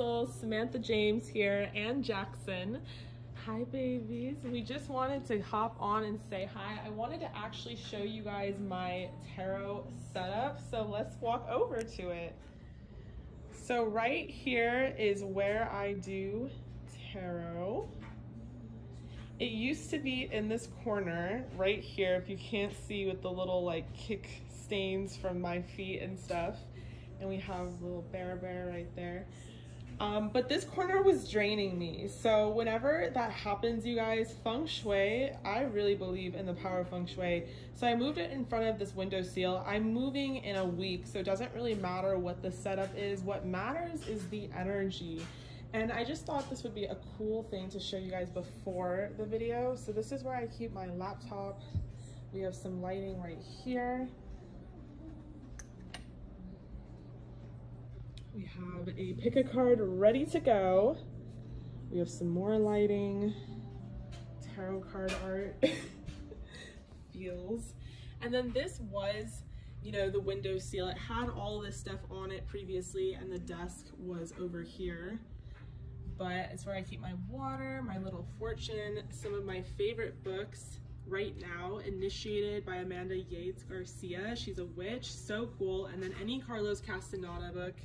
Souls, Samantha James here, and Jaxson. Hi babies. We just wanted to hop on and say hi. I wanted to actually show you guys my tarot setup, so let's walk over to it. So right here is where I do tarot. It used to be in this corner right here, if you can't see, with the little like kick stains from my feet and stuff. And we have a little bear right there. But this corner was draining me. So whenever that happens, you guys, feng shui, I really believe in the power of feng shui. So I moved it in front of this windowsill. I'm moving in a week, so it doesn't really matter what the setup is. What matters is the energy. And I just thought this would be a cool thing to show you guys before the video. So this is where I keep my laptop. We have some lighting right here. We have a pick a card ready to go. We have some more lighting, tarot card art, feels. And then this was, you know, the window seal. It had all this stuff on it previously, and the desk was over here. But it's where I keep my water, my little fortune, some of my favorite books right now, Initiated by Amanda Yates Garcia. She's a witch, so cool. And then any Carlos Castaneda book.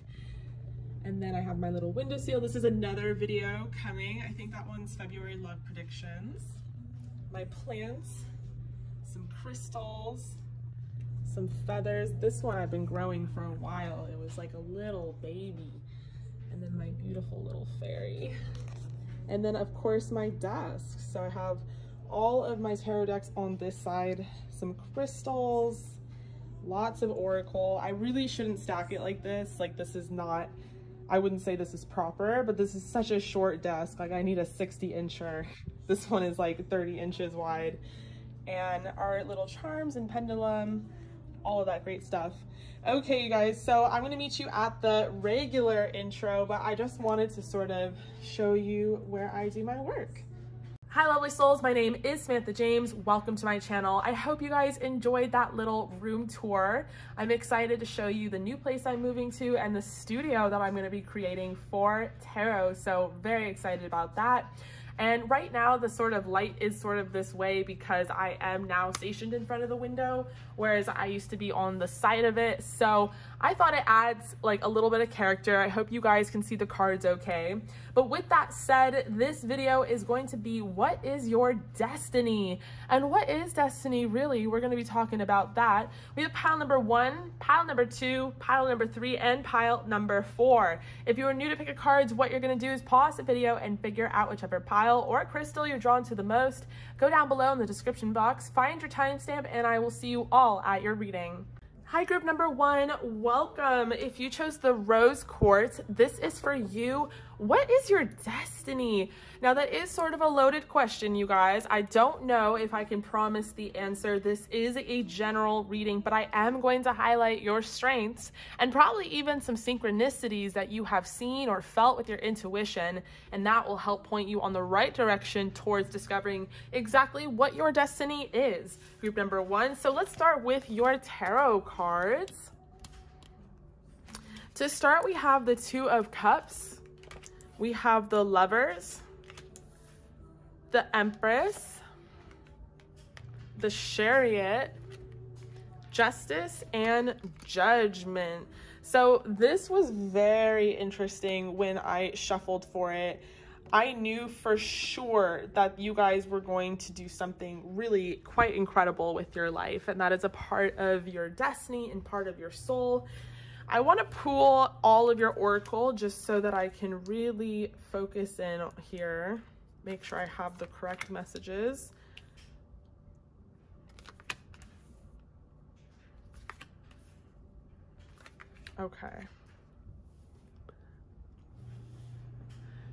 And then I have my little window seal. This is another video coming. I think that one's February love predictions. My plants, some crystals, some feathers. This one I've been growing for a while. It was like a little baby. And then my beautiful little fairy. And then of course my desk. So I have all of my tarot decks on this side, some crystals, lots of oracle. I really shouldn't stack it like this. Like, this is not, I wouldn't say this is proper, but this is such a short desk. Like, I need a 60-incher. This one is like 30 inches wide. And our little charms and pendulum, all of that great stuff. Okay, you guys, so I'm gonna meet you at the regular intro, but I just wanted to sort of show you where I do my work. Hi lovely souls, my name is Samantha James. Welcome to my channel. I hope you guys enjoyed that little room tour. I'm excited to show you the new place I'm moving to and the studio that I'm going to be creating for tarot. So very excited about that. And right now the sort of light is sort of this way because I am now stationed in front of the window, whereas I used to be on the side of it. So I thought it adds like a little bit of character. I hope you guys can see the cards okay. But with that said, this video is going to be what is your destiny? And what is destiny really? We're going to be talking about that. We have pile number 1, pile number 2, pile number 3, and pile number 4. If you are new to pick a cards, what you're going to do is pause the video and figure out whichever pile or crystal you're drawn to the most. Go down below in the description box, find your timestamp, and I will see you all at your reading. Hi group number 1, welcome. If you chose the rose quartz, this is for you. What is your destiny? Now that is sort of a loaded question, you guys. I don't know if I can promise the answer. This is a general reading, but I am going to highlight your strengths and probably even some synchronicities that you have seen or felt with your intuition, and that will help point you on the right direction towards discovering exactly what your destiny is. Group number 1. So let's start with your tarot cards. To start, we have the 2 of Cups. We have the Lovers, the Empress, the Chariot, Justice, and Judgment. So this was very interesting when I shuffled for it. I knew for sure that you guys were going to do something really quite incredible with your life, and that is a part of your destiny and part of your soul. I want to pull all of your oracle just so that I can really focus in here, make sure I have the correct messages. Okay.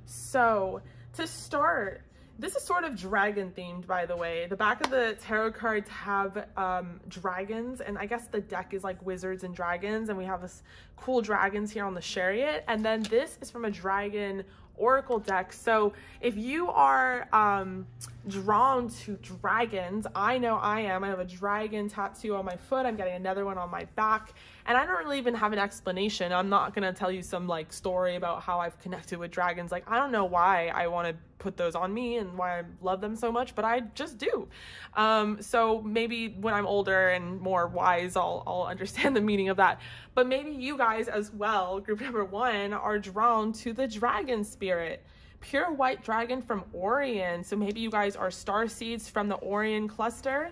So to start, this is sort of dragon themed, by the way. The back of the tarot cards have dragons, and I guess the deck is like wizards and dragons, and we have this cool dragons here on the Chariot. And then this is from a dragon oracle deck. So if you are drawn to dragons. I know I am. I have a dragon tattoo on my foot. I'm getting another one on my back. And I don't really even have an explanation. I'm not going to tell you some like story about how I've connected with dragons. Like, I don't know why I want to put those on me and why I love them so much, but I just do. So maybe when I'm older and more wise, I'll understand the meaning of that. But maybe you guys as well, group number 1, are drawn to the dragon spirit. Pure white dragon from Orion. So maybe you guys are star seeds from the Orion cluster.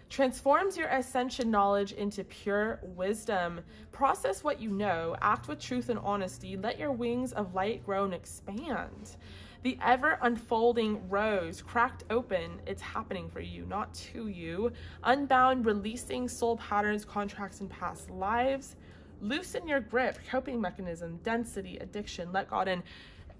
Transforms your ascension knowledge into pure wisdom. Process what you know. Act with truth and honesty. Let your wings of light grow and expand. The ever unfolding rose, cracked open. It's happening for you, not to you. Unbound, releasing soul patterns, contracts, and past lives. Loosen your grip, coping mechanism, density, addiction. Let God in.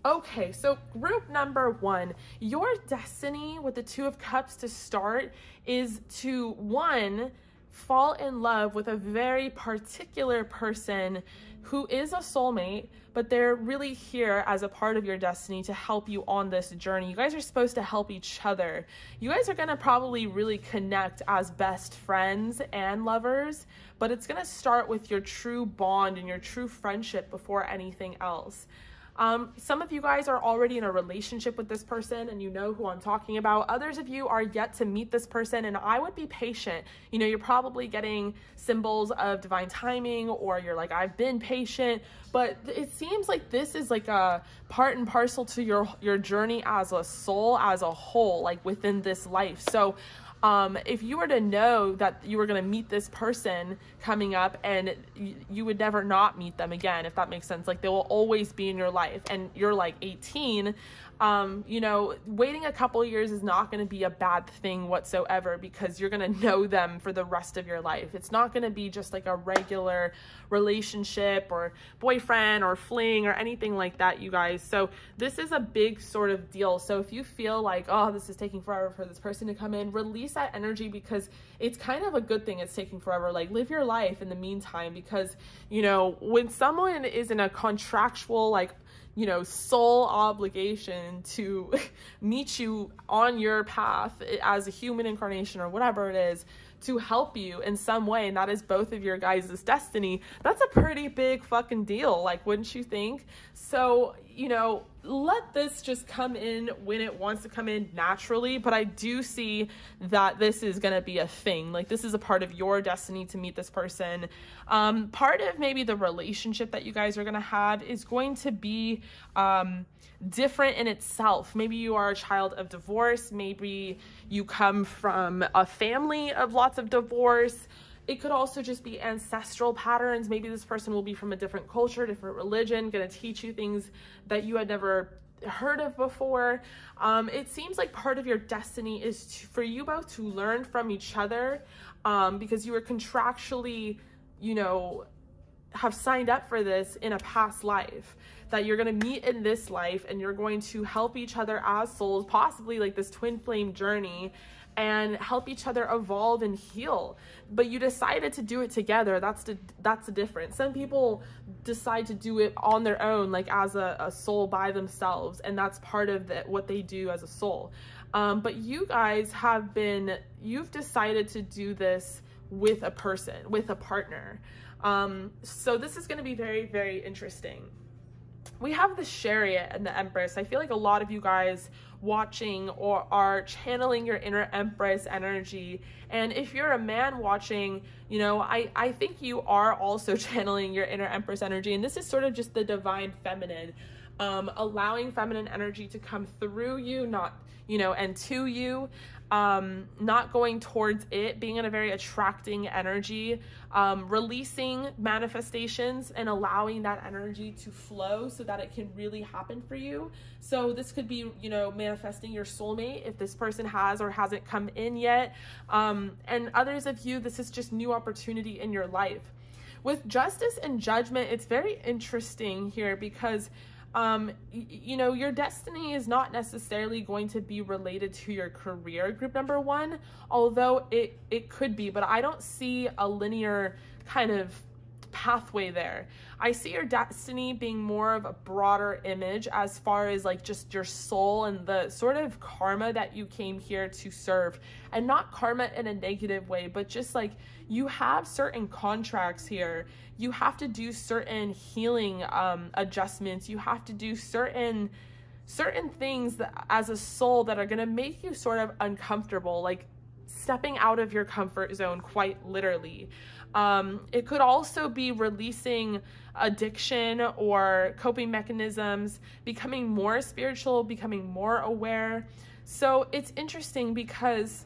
Okay, so group number 1, your destiny with the 2 of Cups to start is to, 1, fall in love with a very particular person who is a soulmate, but they're really here as a part of your destiny to help you on this journey. You guys are supposed to help each other. You guys are gonna probably really connect as best friends and lovers, but it's gonna start with your true bond and your true friendship before anything else. Some of you guys are already in a relationship with this person and you know who I'm talking about. Others of you are yet to meet this person, and I would be patient. You know, you're probably getting symbols of divine timing, or you're like, I've been patient, but it seems like this is like a part and parcel to your journey as a soul, as a whole, like within this life. So if you were to know that you were going to meet this person coming up and you would never not meet them again, if that makes sense, like they will always be in your life, and you're like 18, you know, waiting a couple of years is not going to be a bad thing whatsoever, because you're going to know them for the rest of your life. It's not going to be just like a regular relationship or boyfriend or fling or anything like that, you guys. So this is a big sort of deal. So if you feel like, oh, this is taking forever for this person to come in, release that energy, because it's kind of a good thing it's taking forever. Like, live your life in the meantime, because, you know, when someone is in a contractual, like, you know, soul obligation to meet you on your path as a human incarnation or whatever it is, to help you in some way, and that is both of your guys' destiny, that's a pretty big fucking deal, like, wouldn't you think? So, you know, let this just come in when it wants to come in naturally, but I do see that this is going to be a thing. Like, this is a part of your destiny to meet this person. Part of maybe the relationship that you guys are going to have is going to be different in itself. Maybe you are a child of divorce. Maybe you come from a family of lots of divorce. It could also just be ancestral patterns. Maybe this person will be from a different culture, different religion, going to teach you things that you had never heard of before. It seems like part of your destiny is for you both to learn from each other, because you are contractually, you know, have signed up for this in a past life, that you're going to meet in this life, and you're going to help each other as souls, possibly like this twin flame journey, and help each other evolve and heal. But you decided to do it together. That's the difference. Some people decide to do it on their own, like as a soul by themselves, and that's part of what they do as a soul. But you guys you've decided to do this with a person, with a partner. So this is going to be very, very interesting. We have the Chariot and the Empress. I feel like a lot of you guys watching or are channeling your inner Empress energy. And if you're a man watching, you know, I think you are also channeling your inner Empress energy. And this is sort of just the divine feminine, allowing feminine energy to come through you, not, you know, and to you. Not going towards it, being in a very attracting energy, releasing manifestations and allowing that energy to flow so that it can really happen for you. So this could be, you know, manifesting your soulmate if this person has or hasn't come in yet. And others of you, this is just new opportunity in your life. With Justice and Judgment, it's very interesting here because you know, your destiny is not necessarily going to be related to your career, group number 1, although it could be, but I don't see a linear kind of pathway there. I see your destiny being more of a broader image as far as like just your soul and the sort of karma that you came here to serve, and not karma in a negative way, but just like you have certain contracts here. You have to do certain healing adjustments. You have to do certain things that, as a soul, that are going to make you sort of uncomfortable, like stepping out of your comfort zone, quite literally. It could also be releasing addiction or coping mechanisms, becoming more spiritual, becoming more aware. So it's interesting because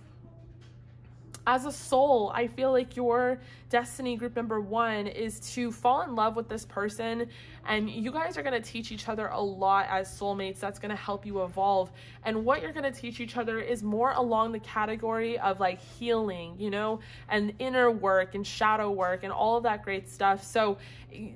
as a soul, I feel like your destiny group number 1 is to fall in love with this person, and you guys are going to teach each other a lot as soulmates. That's going to help you evolve. And what you're going to teach each other is more along the category of like healing, you know, and inner work and shadow work and all of that great stuff. So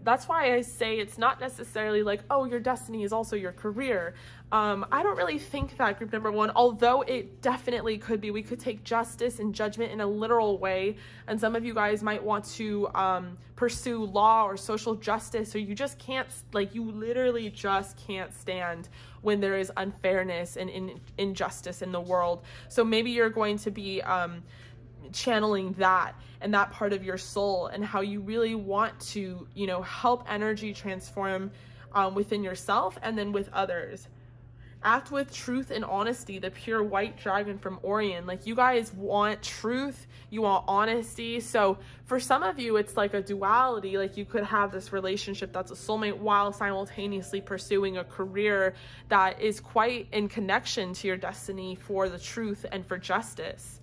that's why I say it's not necessarily like, oh, your destiny is also your career. I don't really think that, group number 1, although it definitely could be. We could take justice and judgment in a literal way, and some of you guys might want to pursue law or social justice, or you just can't, like, you literally just can't stand when there is unfairness and injustice in the world. So maybe you're going to be channeling that and that part of your soul, and how you really want to, you know, help energy transform within yourself and then with others. Act with truth and honesty, the pure white dragon from Orion. Like, you guys want truth, you want honesty. So for some of you, it's like a duality. Like, you could have this relationship that's a soulmate while simultaneously pursuing a career that is quite in connection to your destiny for the truth and for justice.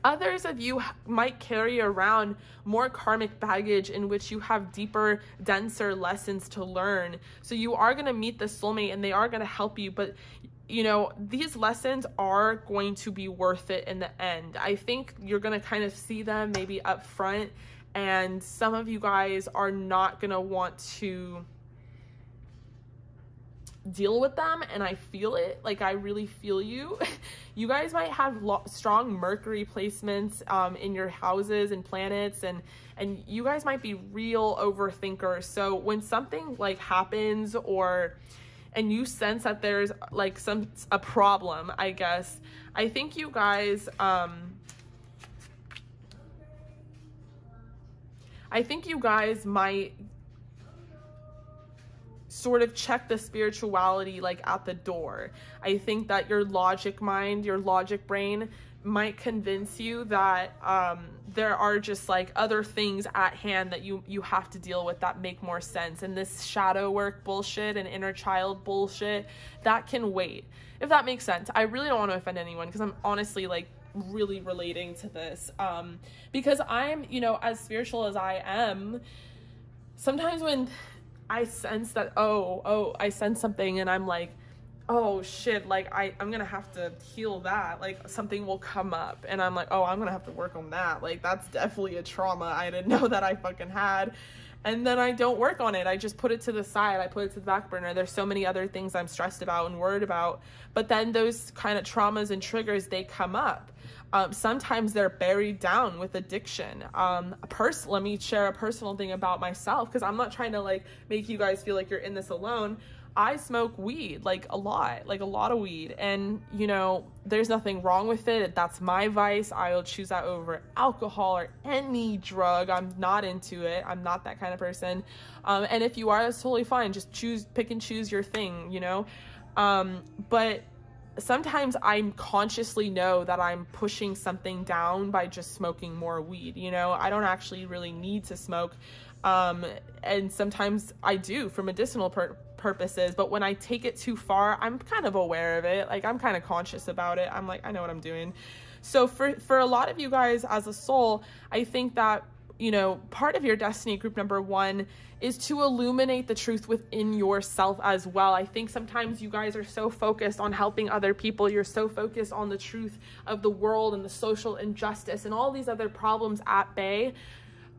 Others of you might carry around more karmic baggage in which you have deeper, denser lessons to learn. So you are going to meet the soulmate and they are going to help you, but you know, these lessons are going to be worth it in the end. I think you're going to kind of see them maybe up front, and some of you guys are not going to want to deal with them, and I feel it. Like, I really feel you. You guys might have strong Mercury placements in your houses and planets, and you guys might be real overthinkers. So when something like happens, and you sense that there's like a problem, I guess, I think you guys might sort of check the spirituality like at the door. I think that your logic mind, your logic brain might convince you that there are just like other things at hand that you have to deal with that make more sense. And this shadow work bullshit and inner child bullshit, that can wait, if that makes sense. I really don't want to offend anyone, because I'm honestly like really relating to this, because I'm, you know, as spiritual as I am, sometimes when I sense that, I sense something and I'm like, oh shit, like I'm gonna have to heal that, like something will come up and I'm like, oh, I'm gonna have to work on that, like that's definitely a trauma I didn't know that I fucking had. And then I don't work on it. I just put it to the side. I put it to the back burner. There's so many other things I'm stressed about and worried about. But then those kind of traumas and triggers, they come up. Sometimes they're buried down with addiction. Let me share a personal thing about myself, because I'm not trying to like make you guys feel like you're in this alone. I smoke weed, like a lot of weed. And, you know, there's nothing wrong with it. That's my vice. I'll choose that over alcohol or any drug. I'm not into it. I'm not that kind of person. And if you are, that's totally fine. Just pick and choose your thing, you know? But sometimes I consciously know that I'm pushing something down by just smoking more weed, you know? I don't actually really need to smoke. And sometimes I do for medicinal purposes, but when I take it too far, I'm kind of aware of it. Like, I'm kind of conscious about it. I'm like, I know what I'm doing. So for a lot of you guys as a soul, I think that, you know, part of your destiny group number 1 is to illuminate the truth within yourself as well. I think sometimes you guys are so focused on helping other people. You're so focused on the truth of the world and the social injustice and all these other problems at bay.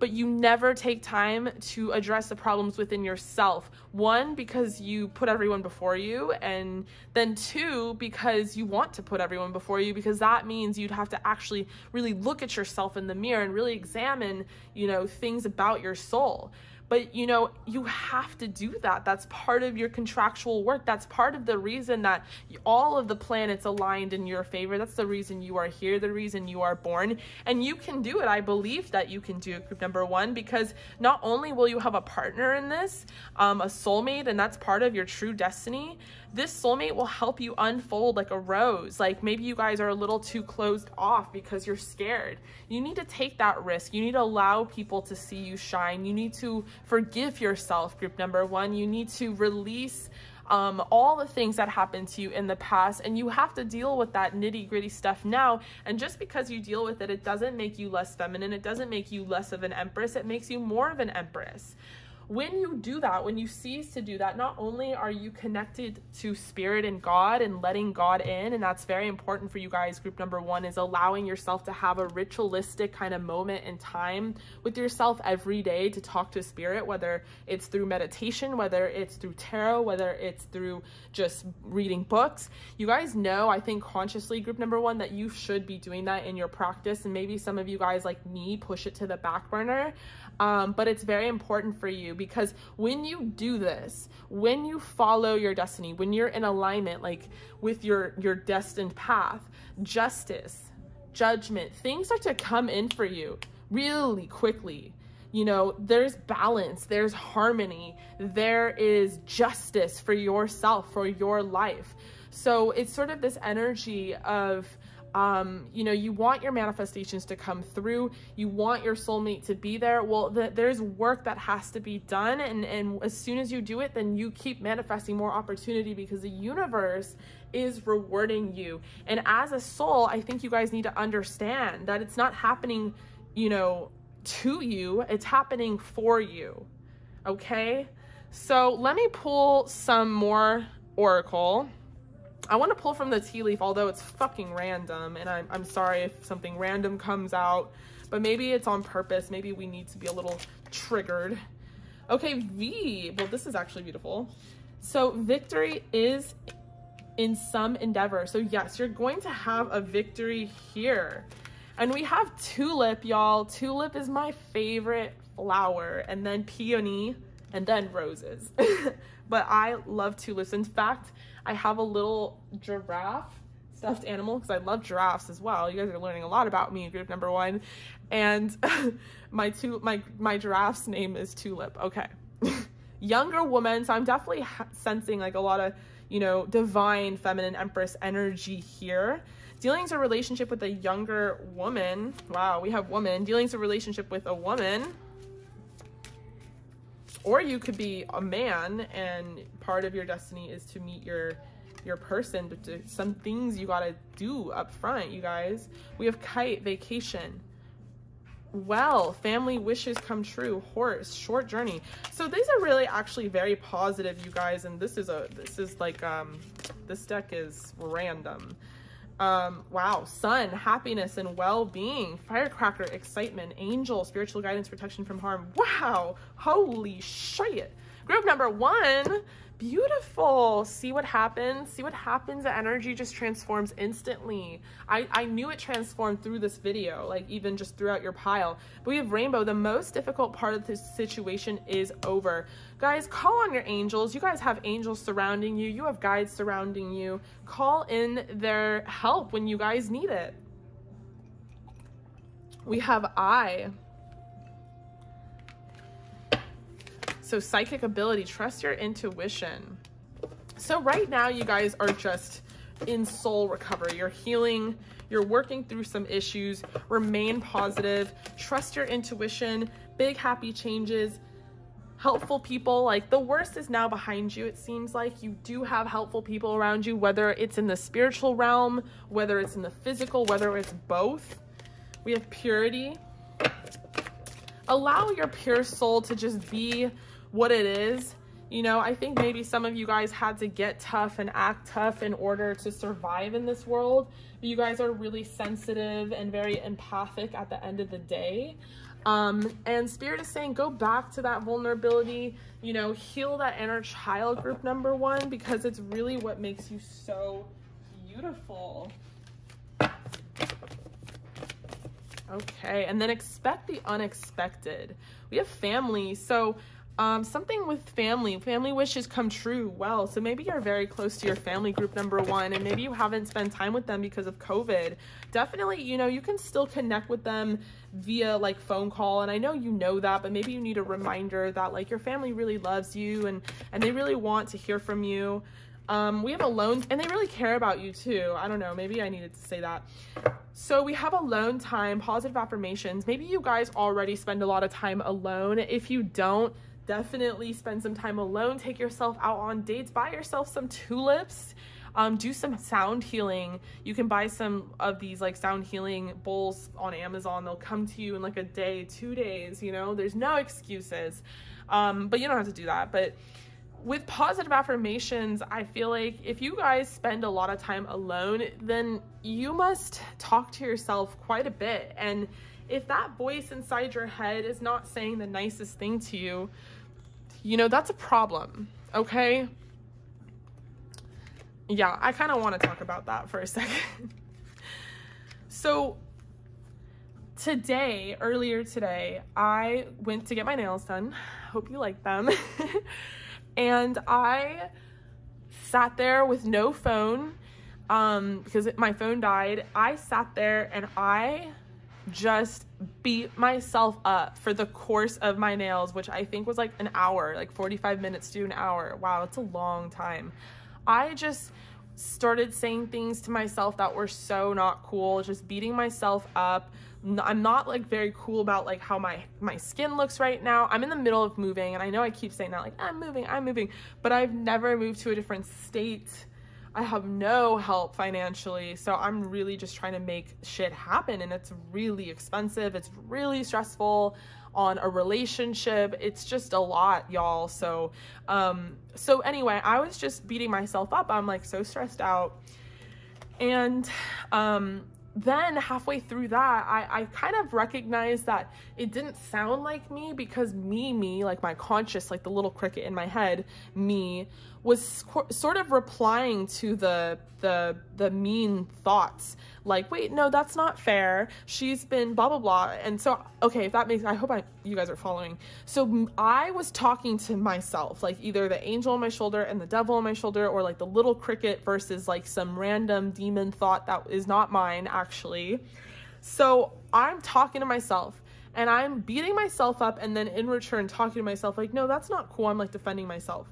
but you never take time to address the problems within yourself. One, because you put everyone before you, and then two, because you want to put everyone before you, because that means you'd have to actually really look at yourself in the mirror and really examine, you know, things about your soul. But, you know, you have to do that. That's part of your contractual work. That's part of the reason that all of the planets aligned in your favor. That's the reason you are here, the reason you are born. And you can do it. I believe that you can do it, group number one, because not only will you have a partner in this, a soulmate, and that's part of your true destiny, this soulmate will help you unfold like a rose. Like maybe you guys are a little too closed off because you're scared. You need to take that risk. You need to allow people to see you shine. You need to forgive yourself, group number one. You need to release all the things that happened to you in the past, and you have to deal with that nitty-gritty stuff now. And just because you deal with it, it doesn't make you less feminine. It doesn't make you less of an empress. It makes you more of an empress. When you do that, when you cease to do that, not only are you connected to spirit and God and letting God in, and that's very important for you guys. Group number one is allowing yourself to have a ritualistic kind of moment in time with yourself every day to talk to spirit, whether it's through meditation, whether it's through tarot, whether it's through just reading books. You guys know, I think consciously, group number one, that you should be doing that in your practice. And maybe some of you guys like me push it to the back burner. But it's very important for you, because when you do this, when you follow your destiny, when you're in alignment, like with your destined path, justice, judgment, things start to come in for you really quickly. You know, there's balance, there's harmony, there is justice for yourself, for your life. So it's sort of this energy of, you know, you want your manifestations to come through. You want your soulmate to be there. Well, there's work that has to be done. And as soon as you do it, then you keep manifesting more opportunity, because the universe is rewarding you. And as a soul, I think you guys need to understand that it's not happening, you know, to you, it's happening for you. Okay. So let me pull some more oracle. I want to pull from the tea leaf, although it's fucking random, and I'm sorry if something random comes out, but maybe it's on purpose. Maybe we need to be a little triggered. Okay, V. Well, this is actually beautiful. So victory is in some endeavor. So yes, you're going to have a victory here. And we have tulip, y'all. Tulip is my favorite flower, and then peony, and then roses. But I love tulips. In fact, I have a little giraffe stuffed animal, because I love giraffes as well. You guys are learning a lot about me, group number one. And my giraffe's name is Tulip. Okay. Younger woman. So I'm definitely sensing like a lot of, you know, divine feminine empress energy here. Dealings a relationship with a younger woman. Wow, we have woman. Dealings a relationship with a woman. Or you could be a man, and part of your destiny is to meet your person, but some things you gotta do up front, you guys. We have kite, vacation. Well, family wishes come true, horse, short journey. So these are really actually very positive, you guys. And this is like, this deck is random. Wow, sun, happiness and well-being, firecracker, excitement, angel, spiritual guidance, protection from harm. Wow, holy shit. Group number one, beautiful. See what happens? See what happens? The energy just transforms instantly. I knew it transformed through this video, like even just throughout your pile. But we have rainbow. The most difficult part of this situation is over. Guys, call on your angels. You guys have angels surrounding you. You have guides surrounding you. Call in their help when you guys need it. We have I. So psychic ability, trust your intuition. So right now you guys are just in soul recovery. You're healing, you're working through some issues, remain positive, trust your intuition, big happy changes, helpful people. Like the worst is now behind you. It seems like you do have helpful people around you, whether it's in the spiritual realm, whether it's in the physical, whether it's both. We have purity. Allow your pure soul to just be what it is. You know, I think maybe some of you guys had to get tough and act tough in order to survive in this world. But you guys are really sensitive and very empathic at the end of the day. And Spirit is saying, go back to that vulnerability, you know, heal that inner child group, number one, because it's really what makes you so beautiful. Okay, and then expect the unexpected. We have family, so something with family wishes come true. Well, so maybe you're very close to your family group, number one, and maybe you haven't spent time with them because of COVID. Definitely, you know, you can still connect with them via like phone call, and I know you know that, but maybe you need a reminder that like your family really loves you and they really want to hear from you. We have alone, and they really care about you too. I don't know, maybe I needed to say that. So we have alone time, positive affirmations. Maybe you guys already spend a lot of time alone. If you don't, definitely spend some time alone. Take yourself out on dates, buy yourself some tulips, do some sound healing. You can buy some of these like sound healing bowls on Amazon. They'll come to you in like a day, 2 days, you know, there's no excuses. But you don't have to do that. But with positive affirmations, I feel like if you guys spend a lot of time alone, then you must talk to yourself quite a bit. And if that voice inside your head is not saying the nicest thing to you, you know, that's a problem, okay? Yeah, I kind of want to talk about that for a second. So earlier today, I went to get my nails done. Hope you like them. And I sat there with no phone because my phone died. I sat there and I just beat myself up for the course of my nails, which I think was like an hour, like 45 minutes to an hour. Wow, it's a long time. I just started saying things to myself that were so not cool, just beating myself up. I'm not like very cool about like how my skin looks right now. I'm in the middle of moving, and I know I keep saying that, like I'm moving, but I've never moved to a different state. I have no help financially, so I'm really just trying to make shit happen, and it's really expensive. It's really stressful on a relationship. It's just a lot, y'all. So anyway, I was just beating myself up. I'm like so stressed out. And then halfway through that, I kind of recognized that it didn't sound like me, because me, like my conscious, like the little cricket in my head, me, was sort of replying to the mean thoughts. Like, wait, no, that's not fair. She's been blah, blah, blah. And so, okay, if that makes, I hope you guys are following. So I was talking to myself, like either the angel on my shoulder and the devil on my shoulder, or like the little cricket versus like some random demon thought that is not mine, actually. So I'm talking to myself and I'm beating myself up, and then in return talking to myself like, no, that's not cool. I'm like defending myself.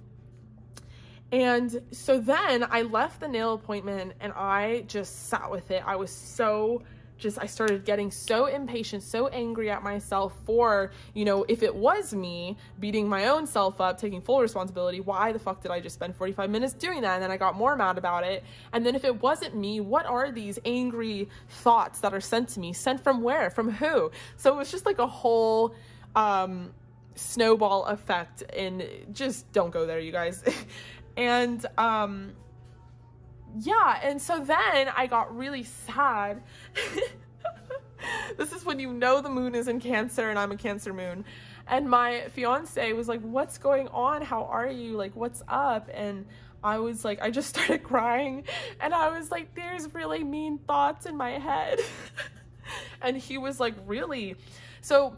And so then I left the nail appointment and I just sat with it. I was I started getting so impatient, so angry at myself for, you know, if it was me beating my own self up, taking full responsibility, why the fuck did I just spend 45 minutes doing that? And then I got more mad about it. And then if it wasn't me, what are these angry thoughts that are sent to me? Sent from where? From who? So it was just like a whole snowball effect, and just don't go there, you guys. And, yeah. And so then I got really sad. This is when you know the moon is in Cancer, and I'm a Cancer moon. And my fiance was like, what's going on? How are you? Like, what's up? And I was like, I just started crying, and I was like, there's really mean thoughts in my head. And he was like, really? So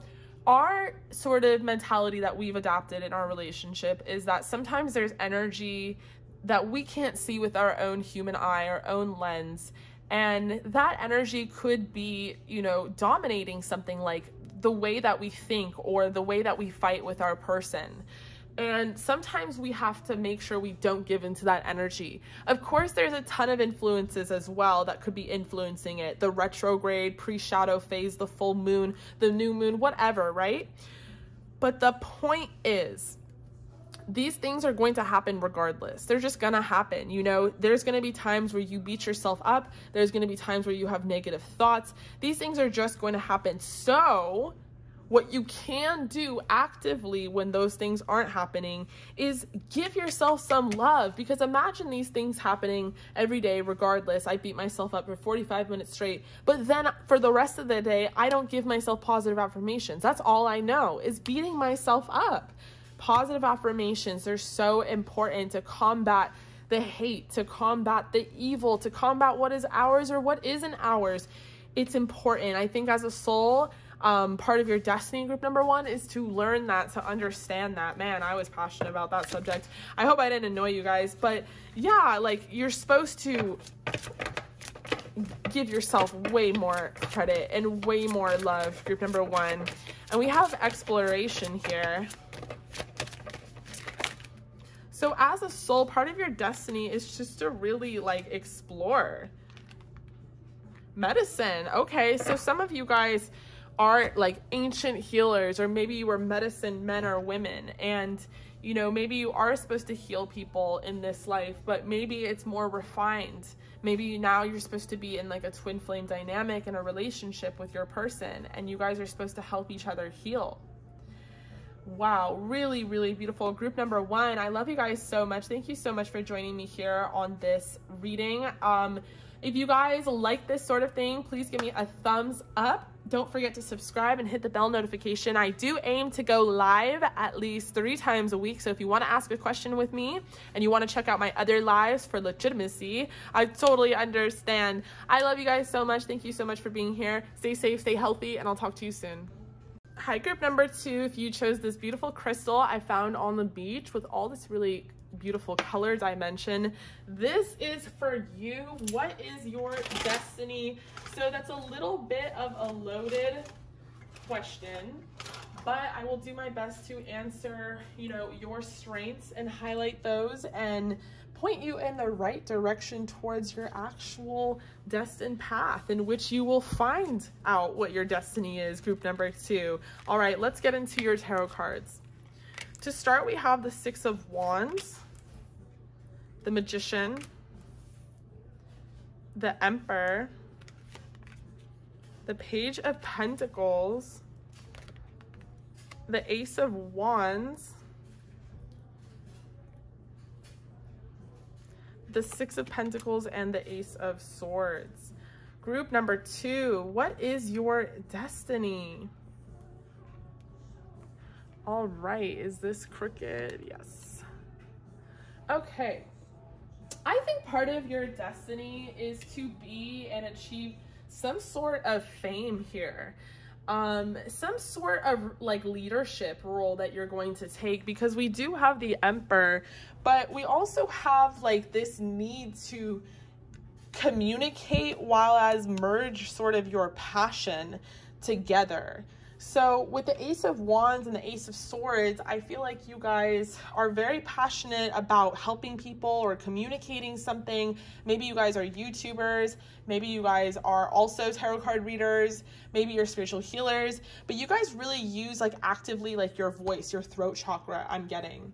our sort of mentality that we've adopted in our relationship is that sometimes there's energy that we can't see with our own human eye, our own lens. And that energy could be, you know, dominating something like the way that we think or the way that we fight with our person. And sometimes we have to make sure we don't give into that energy. Of course, there's a ton of influences as well that could be influencing it. The retrograde, pre-shadow phase, the full moon, the new moon, whatever, right? But the point is, these things are going to happen regardless. They're just going to happen. You know, there's going to be times where you beat yourself up. There's going to be times where you have negative thoughts. These things are just going to happen. So What you can do actively when those things aren't happening is give yourself some love, because imagine these things happening every day regardless. I beat myself up for 45 minutes straight, but then for the rest of the day, I don't give myself positive affirmations. That's all I know is beating myself up. Positive affirmations, they're so important to combat the hate, to combat the evil, to combat what is ours or what isn't ours. It's important. I think as a soul, part of your destiny, group number 1, is to learn that, to understand that. Man, I was passionate about that subject. I hope I didn't annoy you guys, but yeah, like, you're supposed to give yourself way more credit and way more love, group number 1. And we have exploration here. So as a soul, part of your destiny is just to really like explore. Medicine. Okay, so some of you guys are like ancient healers, or maybe you were medicine men or women, and you know, maybe you are supposed to heal people in this life, but maybe it's more refined. Maybe now you're supposed to be in like a twin flame dynamic in a relationship with your person, and you guys are supposed to help each other heal. Wow, really, really beautiful. Group number 1, I love you guys so much. Thank you so much for joining me here on this reading. If you guys like this sort of thing, please give me a thumbs up. Don't forget to subscribe and hit the bell notification. I do aim to go live at least 3 times a week. So if you want to ask a question with me and you want to check out my other lives for legitimacy, I totally understand. I love you guys so much. Thank you so much for being here. Stay safe, stay healthy, and I'll talk to you soon. Hi, group number 2. If you chose this beautiful crystal I found on the beach with all this really beautiful color dimension, this is for you. What is your destiny? So that's a little bit of a loaded question, but I will do my best to answer, you know, your strengths and highlight those and point you in the right direction towards your actual destined path, in which you will find out what your destiny is, group number 2. All right, let's get into your tarot cards. To start, we have the 6 of Wands, the Magician, the Emperor, the Page of Pentacles, the Ace of Wands, the 6 of Pentacles, and the Ace of Swords. Group number 2, what is your destiny? All right, is this crooked? Yes. Okay. I think part of your destiny is to be and achieve some sort of fame here. Some sort of like leadership role that you're going to take, because we do have the Emperor, but we also have like this need to communicate while as merge sort of your passion together. So with the Ace of Wands and the Ace of Swords, I feel like you guys are very passionate about helping people or communicating something. Maybe you guys are YouTubers. Maybe you guys are also tarot card readers. Maybe you're spiritual healers. But you guys really use like actively like your voice, your throat chakra, I'm getting.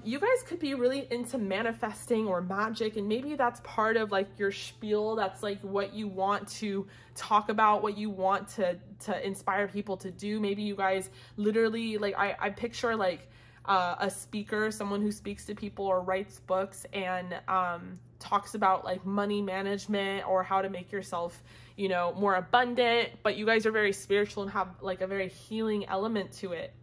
You guys could be really into manifesting or magic, and maybe that's part of like your spiel. That's like what you want to talk about, what you want to inspire people to do. Maybe you guys literally like, I picture like a speaker, someone who speaks to people or writes books and talks about like money management or how to make yourself, you know, more abundant. But you guys are very spiritual and have like a very healing element to it.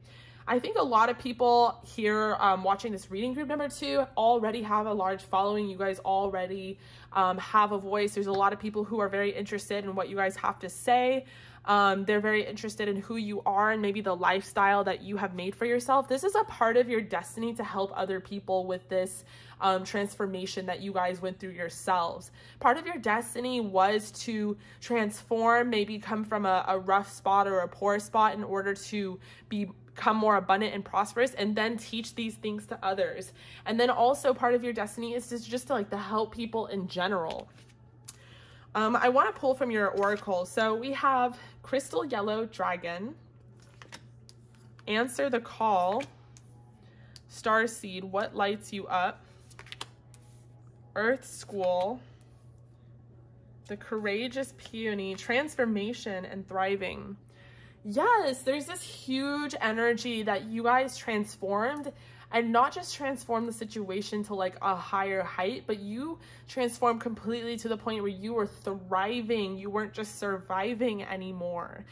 I think a lot of people here watching this reading, group number 2, already have a large following. You guys already have a voice. There's a lot of people who are very interested in what you guys have to say. They're very interested in who you are and maybe the lifestyle that you have made for yourself. This is a part of your destiny to help other people with this transformation that you guys went through yourselves. Part of your destiny was to transform, maybe come from a rough spot or a poor spot in order to become more abundant and prosperous, and then teach these things to others. And then also part of your destiny is just to like to help people in general. I want to pull from your oracle. So we have Crystal Yellow Dragon, Answer the Call, Starseed, What Lights You Up, Earth School, The Courageous Peony, Transformation and Thriving. Yes, there's this huge energy that you guys transformed, and not just transform the situation to like a higher height, but you transformed completely to the point where you were thriving. You weren't just surviving anymore.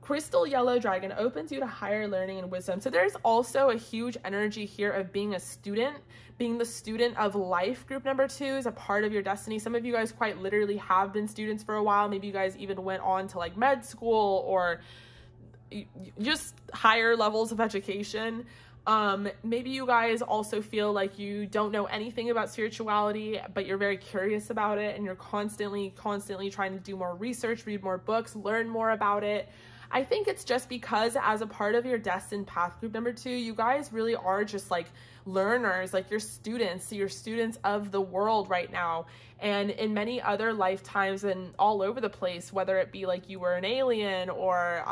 Crystal Yellow Dragon opens you to higher learning and wisdom. So there's also a huge energy here of being a student, being the student of life. Group number 2 is a part of your destiny. Some of you guys quite literally have been students for a while. Maybe you guys even went on to like med school or just higher levels of education. Maybe you guys also feel like you don't know anything about spirituality, but you're very curious about it, and you're constantly trying to do more research, read more books, learn more about it. I think it's just because as a part of your destined path, group number 2, you guys really are just like learners, like you're students. So you're students of the world right now. And in many other lifetimes and all over the place, whether it be like you were an alien or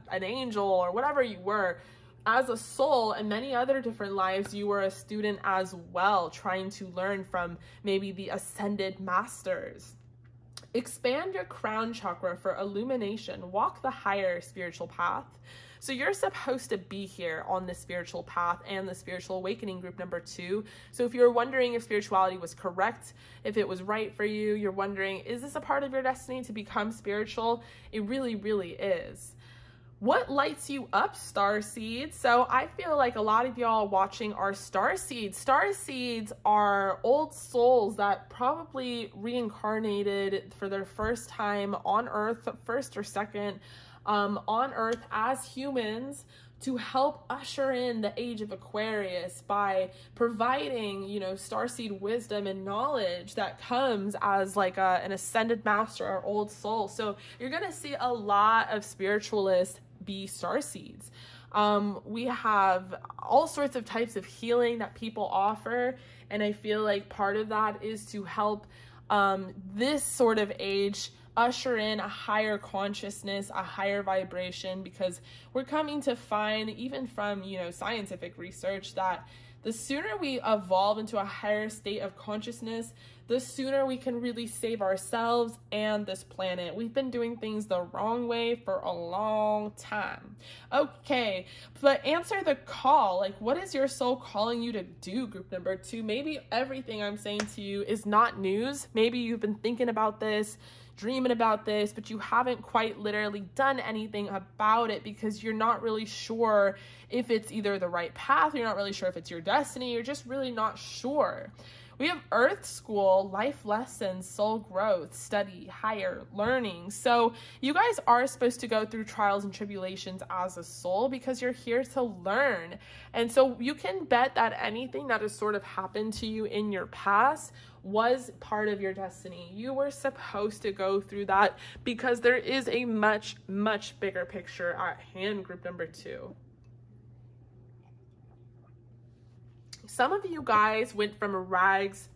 an angel or whatever you were, as a soul, in many other different lives, you were a student as well, trying to learn from maybe the ascended masters. Expand your crown chakra for illumination. Walk the higher spiritual path. So you're supposed to be here on the spiritual path and the spiritual awakening, group number 2. So if you're wondering if spirituality was correct, if it was right for you, you're wondering, is this a part of your destiny to become spiritual? It really, really is. What lights you up, starseeds? So I feel like a lot of y'all watching are starseeds. Starseeds are old souls that probably reincarnated for their first time on Earth, first or second, on Earth as humans, to help usher in the age of Aquarius by providing, you know, starseed wisdom and knowledge that comes as like an ascended master or old soul. So you're gonna see a lot of spiritualists be starseeds. We have all sorts of types of healing that people offer, and I feel like part of that is to help this sort of age usher in a higher consciousness, a higher vibration, because we're coming to find, even from, you know, scientific research, that the sooner we evolve into a higher state of consciousness, the sooner we can really save ourselves and this planet. We've been doing things the wrong way for a long time. Okay, but answer the call. Like, what is your soul calling you to do, group number 2? Maybe everything I'm saying to you is not news. Maybe you've been thinking about this, dreaming about this, but you haven't quite literally done anything about it because you're not really sure if it's either the right path, you're not really sure if it's your destiny, you're just really not sure. We have Earth School, life lessons, soul growth, study, higher learning. So you guys are supposed to go through trials and tribulations as a soul because you're here to learn. And so you can bet that anything that has sort of happened to you in your past was part of your destiny. You were supposed to go through that because there is a much, much bigger picture at hand, group number 2. Some of you guys went from rags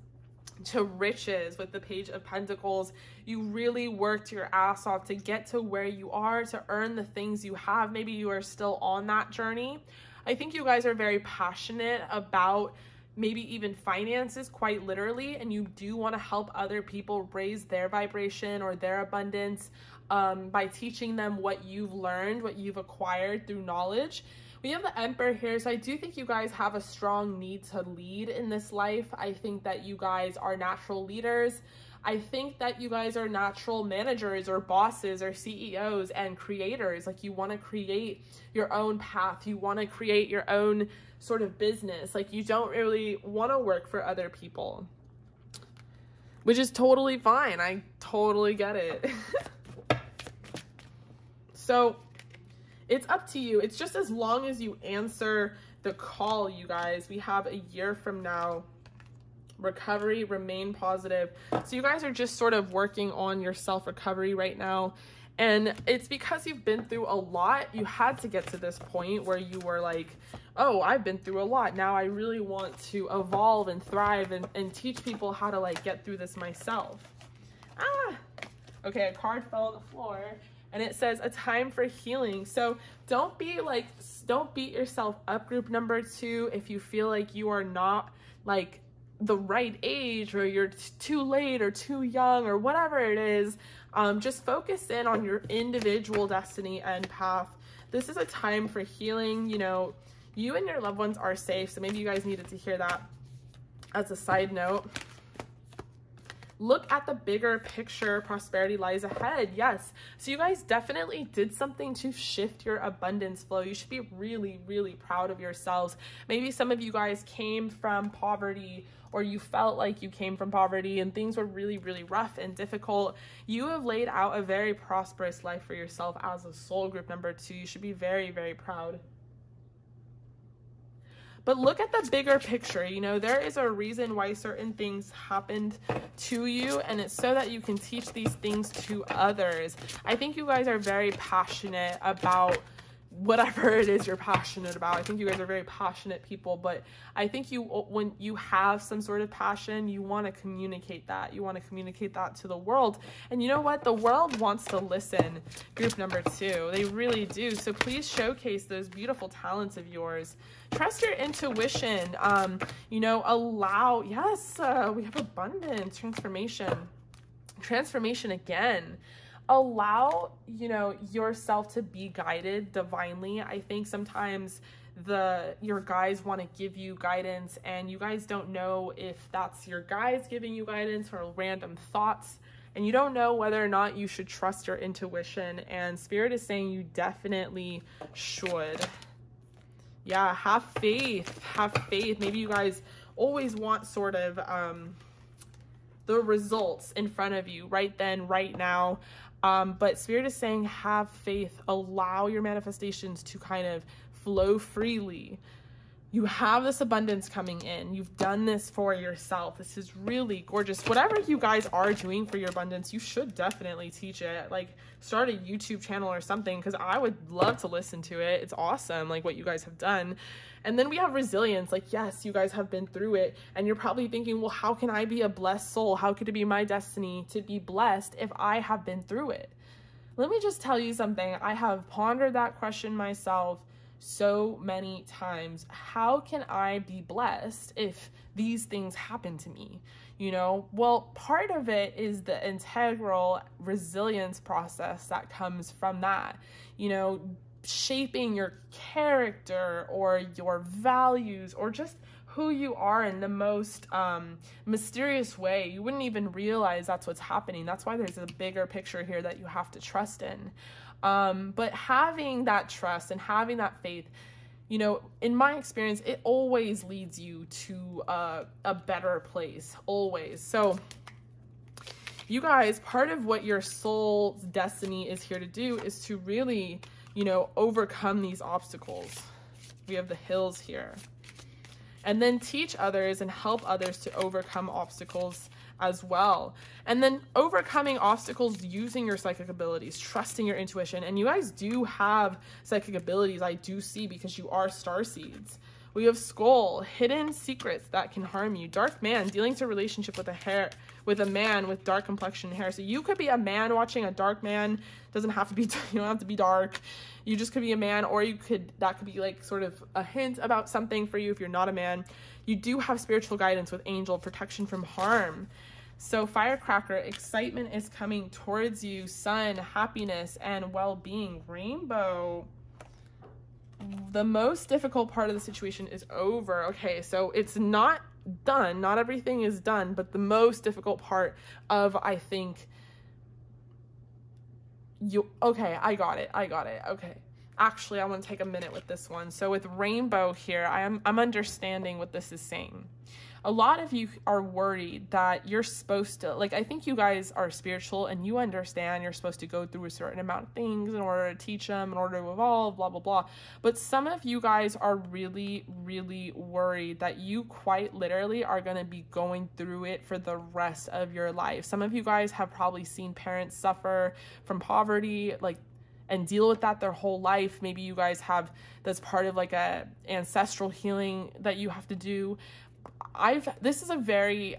to riches with the Page of Pentacles. You really worked your ass off to get to where you are, to earn the things you have. Maybe you are still on that journey. I think you guys are very passionate about maybe even finances, quite literally, and you do want to help other people raise their vibration or their abundance by teaching them what you've learned, what you've acquired through knowledge. We have the Emperor here, so I do think you guys have a strong need to lead in this life. I think that you guys are natural leaders. I think that you guys are natural managers or bosses or CEOs and creators. Like, you want to create your own path. You want to create your own sort of business. Like, you don't really want to work for other people, which is totally fine. I totally get it. So it's up to you. It's just as long as you answer the call, you guys. We have a year from now. Recovery, remain positive. So you guys are just sort of working on your self-recovery right now. And it's because you've been through a lot. You had to get to this point where you were like, oh, I've been through a lot. Now I really want to evolve and thrive and teach people how to like get through this myself. Okay, a card fell on the floor. And it says a time for healing. So don't beat yourself up, group number 2, if you feel like you are not like the right age, or you're too late or too young or whatever it is. Just focus in on your individual destiny and path. this is a time for healing. You know, you and your loved ones are safe. So maybe you guys needed to hear that as a side note. Look at the bigger picture. Prosperity lies ahead. Yes. So you guys definitely did something to shift your abundance flow. You should be really, really proud of yourselves. Maybe some of you guys came from poverty, or you felt like you came from poverty and things were really, really rough and difficult. You have laid out a very prosperous life for yourself as a soul group number 2. You should be very, very proud. But look at the bigger picture. You know, there is a reason why certain things happened to you, and it's so that you can teach these things to others. I think you guys are very passionate about whatever it is you're passionate about. I think you guys are very passionate people, but I think when you have some sort of passion, you want to communicate that. You want to communicate that to the world. And you know what? The world wants to listen, group number 2. They really do. So please showcase those beautiful talents of yours. Trust your intuition. You know, allow, yes, we have abundance, transformation again. Allow, you know, yourself to be guided divinely. I think sometimes your guides want to give you guidance, and you guys don't know if that's your guides giving you guidance or random thoughts, and you don't know whether or not you should trust your intuition. And Spirit is saying you definitely should. Yeah, have faith. Have faith. Maybe you guys always want sort of the results in front of you right then, right now. But Spirit is saying have faith. Allow your manifestations to kind of flow freely. You have this abundance coming in. You've done this for yourself. This is really gorgeous. Whatever you guys are doing for your abundance, you should definitely teach it. Like, start a YouTube channel or something, because I would love to listen to it. It's awesome, like what you guys have done. And then we have resilience. Like, yes, you guys have been through it, and you're probably thinking, well, how can I be a blessed soul? How could it be my destiny to be blessed if I have been through it? Let me just tell you something. I have pondered that question myself so many times. How can I be blessed if these things happen to me? You know, well, part of it is the integral resilience process that comes from that, you know, shaping your character or your values or just who you are in the most mysterious way. You wouldn't even realize that's what's happening. That's why there's a bigger picture here that you have to trust in. But having that trust and having that faith, you know, in my experience, it always leads you to a better place, always. So you guys, part of what your soul's destiny is here to do is to really, you know, overcome these obstacles. We have the hills here. And then teach others and help others to overcome obstacles as well. And then overcoming obstacles using your psychic abilities, trusting your intuition. And you guys do have psychic abilities, I do see, because you are starseeds. We have Skull, hidden secrets that can harm you. Dark man, dealing to relationship with a man with dark complexion hair. So you could be a man watching a dark man. Doesn't have to be, you don't have to be dark. You just could be a man, or that could be like sort of a hint about something for you if you're not a man. You do have spiritual guidance with angel protection from harm. So firecracker, excitement is coming towards you. Sun, happiness and well-being. Rainbow, the most difficult part of the situation is over. Okay, so it's not done. Not everything is done, but the most difficult part of, I think, okay, I got it. Okay. Actually, I want to take a minute with this one. So with rainbow here, I'm understanding what this is saying. A lot of you are worried that you're supposed to, like, I think you guys are spiritual and you understand you're supposed to go through a certain amount of things in order to teach them, in order to evolve, blah, blah, blah. But some of you guys are really, really worried that you quite literally are going to be going through it for the rest of your life. Some of you guys have probably seen parents suffer from poverty, like, and deal with that their whole life. Maybe you guys have, that's part of like a ancestral healing that you have to do. This is a very,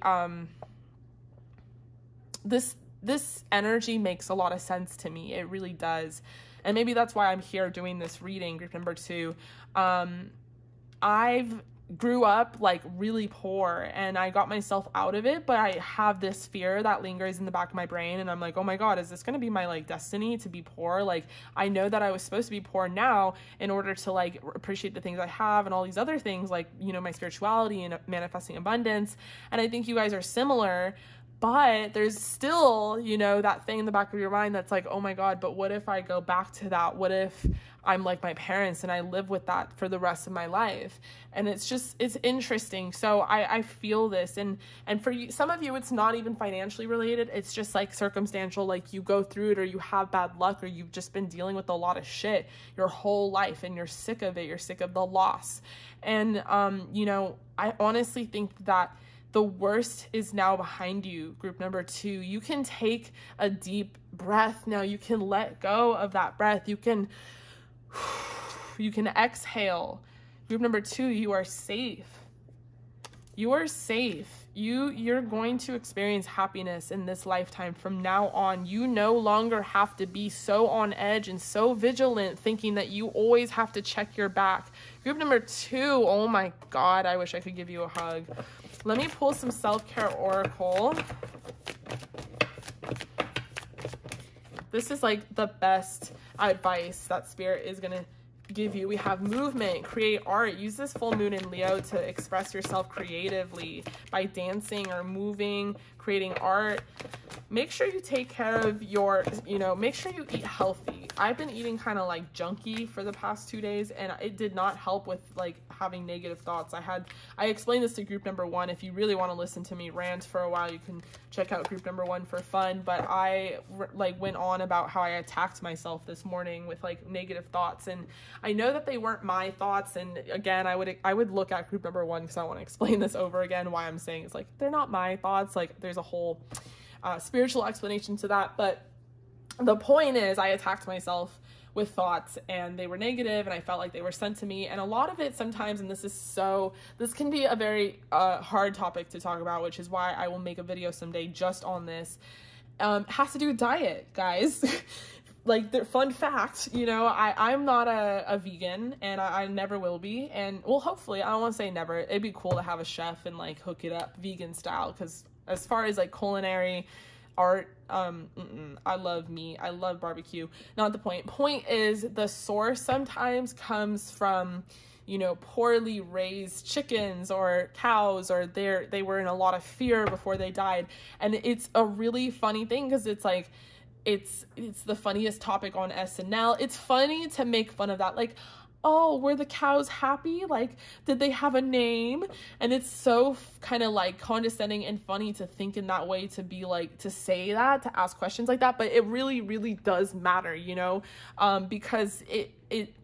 this energy makes a lot of sense to me. It really does. And maybe that's why I'm here doing this reading, group number 2. I've grew up like really poor and I got myself out of it, but I have this fear that lingers in the back of my brain, and I'm like, oh my God, is this going to be my like destiny to be poor? Like, I know that I was supposed to be poor now in order to like appreciate the things I have and all these other things, like, you know, my spirituality and manifesting abundance. And I think you guys are similar, but there's still, you know, that thing in the back of your mind that's like, oh my God, but what if I go back to that? What if I'm like my parents and I live with that for the rest of my life? And it's interesting. So I feel this. And for you, some of you, it's not even financially related. It's just like circumstantial, like you go through it or you have bad luck or you've just been dealing with a lot of shit your whole life and you're sick of it. You're sick of the loss. And, you know, I honestly think that the worst is now behind you, group number 2. You can take a deep breath now. You can let go of that breath. You can exhale. Group number 2, you are safe. You are safe. You're going to experience happiness in this lifetime from now on. You no longer have to be so on edge and so vigilant, thinking that you always have to check your back. Group number 2, oh my God, I wish I could give you a hug. Let me pull some self-care oracle. This is like the best advice that Spirit is going to give you. We have movement, create art. Use this full moon in Leo to express yourself creatively by dancing or moving, creating art. Make sure you take care of your, you know, make sure you eat healthy. I've been eating kind of like junky for the past 2 days, and it did not help with like having negative thoughts. I explained this to group number 1. If you really want to listen to me rant for a while, you can check out group number 1 for fun. But I like went on about how I attacked myself this morning with like negative thoughts, and I know that they weren't my thoughts. And again, I would look at group number 1 because I want to explain this over again, why I'm saying it's like they're not my thoughts. Like there's a whole spiritual explanation to that, but the point is I attacked myself with thoughts and they were negative and I felt like they were sent to me. And a lot of it sometimes, and this can be a very hard topic to talk about, which is why I will make a video someday just on this, has to do with diet, guys. Like, the fun fact, you know, I'm not a vegan, and I never will be. And well, hopefully, I don't want to say never. It'd be cool to have a chef and like hook it up vegan style, because as far as like culinary art, I love meat, I love barbecue. Not the point. Point is, the source sometimes comes from, you know, poorly raised chickens or cows, or they were in a lot of fear before they died. And it's a really funny thing, because it's like, it's the funniest topic on SNL. It's funny to make fun of that, like, oh, were the cows happy? Like, did they have a name? And it's so kind of like condescending and funny to think in that way, to be like, to say that, to ask questions like that. But it really, really does matter, you know, because it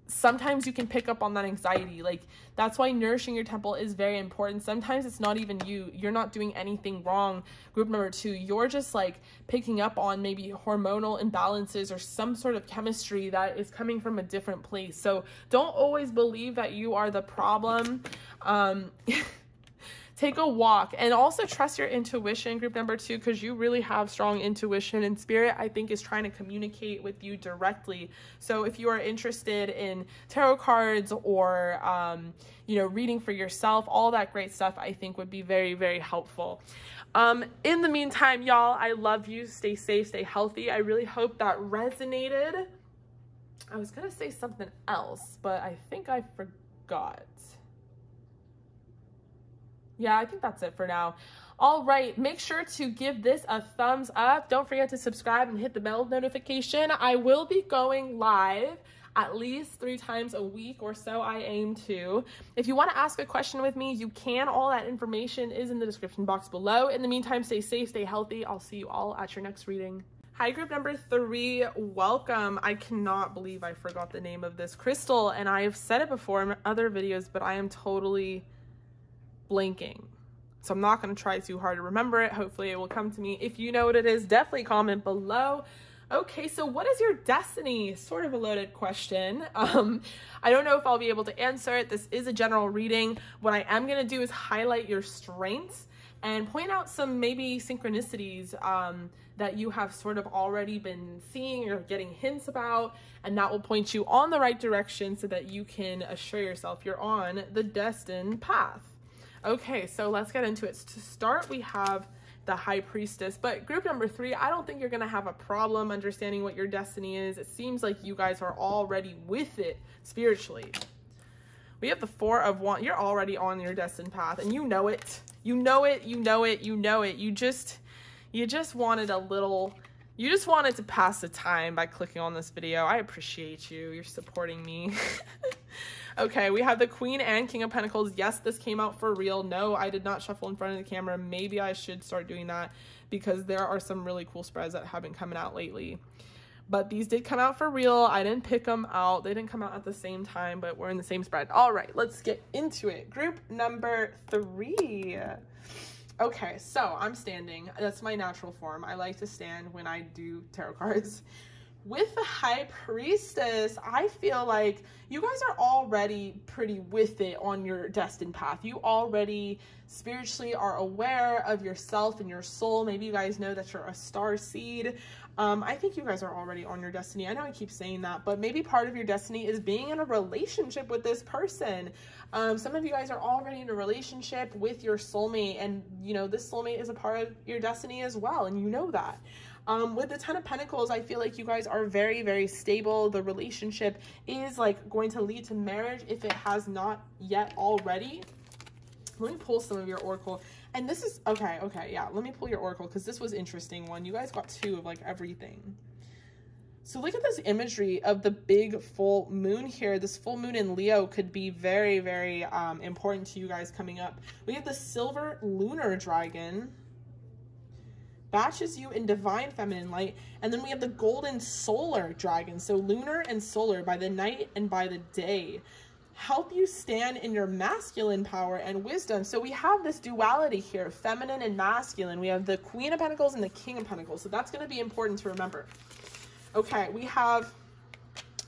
sometimes you can pick up on that anxiety. Like, that's why nourishing your temple is very important. Sometimes it's not even you're not doing anything wrong. Group number 2, you're just like picking up on maybe hormonal imbalances or some sort of chemistry that is coming from a different place. So don't always believe that you are the problem. Take a walk, and also trust your intuition, group number 2, because you really have strong intuition, and Spirit, I think, is trying to communicate with you directly. So if you are interested in tarot cards or, you know, reading for yourself, all that great stuff, I think would be very, very helpful. In the meantime, y'all, I love you. Stay safe, stay healthy. I really hope that resonated. I was going to say something else, but I think I forgot. Yeah, I think that's it for now. All right, make sure to give this a thumbs up. Don't forget to subscribe and hit the bell notification. I will be going live at least 3 times a week or so, I aim to. If you want to ask a question with me, you can. All that information is in the description box below. In the meantime, stay safe, stay healthy. I'll see you all at your next reading. Hi, group number 3, welcome. I cannot believe I forgot the name of this crystal, and I have said it before in other videos, but I am totally blanking. So I'm not going to try too hard to remember it. Hopefully it will come to me. If you know what it is, definitely comment below. Okay, so what is your destiny? Sort of a loaded question. I don't know if I'll be able to answer it. This is a general reading. What I am going to do is highlight your strengths and point out some maybe synchronicities that you have sort of already been seeing or getting hints about, and that will point you on the right direction so that you can assure yourself you're on the destined path. Okay, so let's get into it. To start, we have the High Priestess, but group number 3, I don't think you're gonna have a problem understanding what your destiny is. It seems like you guys are already with it spiritually. We have the Four of Wands. You're already on your destined path, and you know it. You know it, you know it, you know it. You just wanted a little, you just wanted to pass the time by clicking on this video. I appreciate you. You're supporting me. Okay, we have the Queen and King of Pentacles. Yes, this came out for real. No, I did not shuffle in front of the camera. Maybe I should start doing that because there are some really cool spreads that have been coming out lately. But these did come out for real. I didn't pick them out. They didn't come out at the same time, but we're in the same spread. All right, let's get into it. Group number 3. Okay, so I'm standing. That's my natural form. I like to stand when I do tarot cards. With the High Priestess, I feel like you guys are already pretty with it on your destined path. You already spiritually are aware of yourself and your soul. Maybe you guys know that you're a star seed. I think you guys are already on your destiny. I know I keep saying that, but maybe part of your destiny is being in a relationship with this person. Some of you guys are already in a relationship with your soulmate, and you know this soulmate is a part of your destiny as well, and you know that. With the Ten of Pentacles, I feel like you guys are very, very stable. The relationship is like going to lead to marriage if it has not yet already. Let me pull some of your oracle. And this is, okay, yeah. Let me pull your oracle because this was interesting one. You guys got 2 of like everything. So look at this imagery of the big full moon here. This full moon in Leo could be very, very important to you guys coming up. We have the silver lunar dragon. Batches you in divine feminine light. And then we have the golden solar dragon. So lunar and solar by the night and by the day. Help you stand in your masculine power and wisdom. So we have this duality here, feminine and masculine. We have the Queen of Pentacles and the King of Pentacles. So that's going to be important to remember. Okay, we have,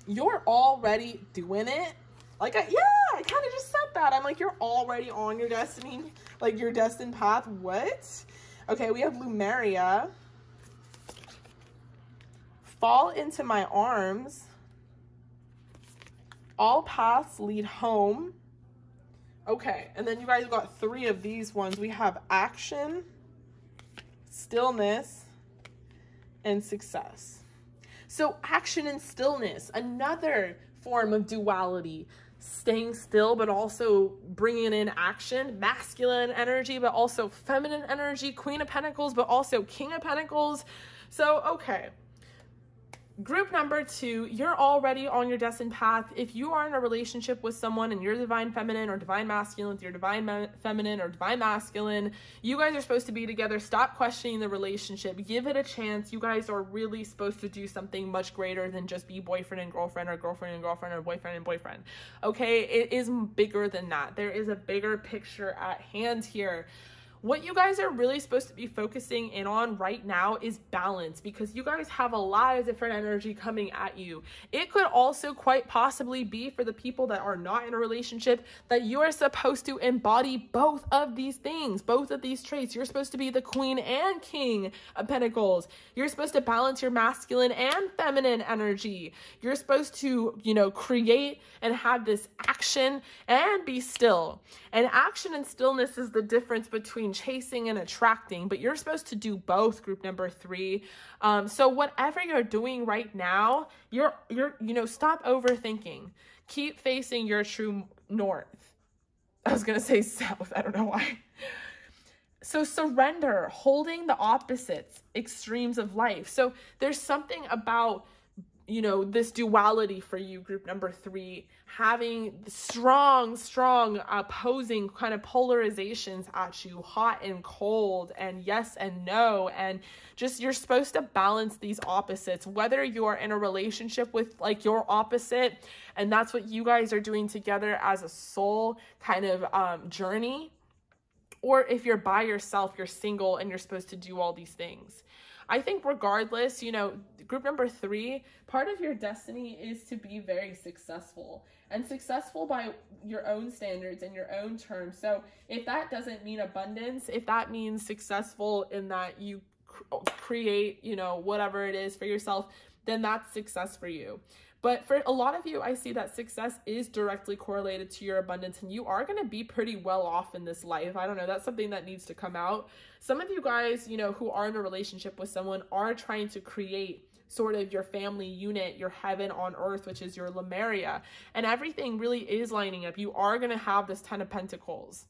you're already doing it. Like, I kind of just said that. I'm like, you're already on your destiny, like your destined path. What? Okay, we have Lumeria. Fall into my arms. All paths lead home. Okay, and then you guys got 3 of these ones. We have action, stillness, and success. So action and stillness, another form of duality. Staying still, but also bringing in action, masculine energy, but also feminine energy, Queen of Pentacles, but also King of Pentacles. So, okay. Group number 2, you're already on your destined path. If you are in a relationship with someone and you're divine feminine or divine masculine, if you're divine feminine or divine masculine, you guys are supposed to be together. Stop questioning the relationship. Give it a chance. You guys are really supposed to do something much greater than just be boyfriend and girlfriend or girlfriend and girlfriend or boyfriend and boyfriend. Okay, it is bigger than that. There is a bigger picture at hand here. What you guys are really supposed to be focusing in on right now is balance, because you guys have a lot of different energy coming at you. It could also quite possibly be for the people that are not in a relationship that you are supposed to embody both of these things, both of these traits. You're supposed to be the Queen and King of Pentacles. You're supposed to balance your masculine and feminine energy. You're supposed to, you know, create and have this action and be still. And action and stillness is the difference between chasing and attracting, but you're supposed to do both, group number 3. So whatever you're doing right now, you're stop overthinking. Keep facing your true north. I was gonna say south, I don't know why. So surrender, holding the opposites, extremes of life. So there's something about, you know, this duality for you, group number 3, having strong opposing kind of polarizations at you, hot and cold and yes and no, and just you're supposed to balance these opposites, whether you're in a relationship with like your opposite and that's what you guys are doing together as a soul kind of journey, or if you're by yourself, you're single and you're supposed to do all these things. I think regardless, you know, group number 3, part of your destiny is to be very successful, and successful by your own standards and your own terms. So if that doesn't mean abundance, if that means successful in that you create, you know, whatever it is for yourself, then that's success for you. But for a lot of you, I see that success is directly correlated to your abundance, and you are going to be pretty well off in this life. I don't know. That's something that needs to come out. Some of you guys, you know, who are in a relationship with someone are trying to create sort of your family unit, your heaven on earth, which is your Lemuria, and everything really is lining up. You are going to have this 10 of Pentacles.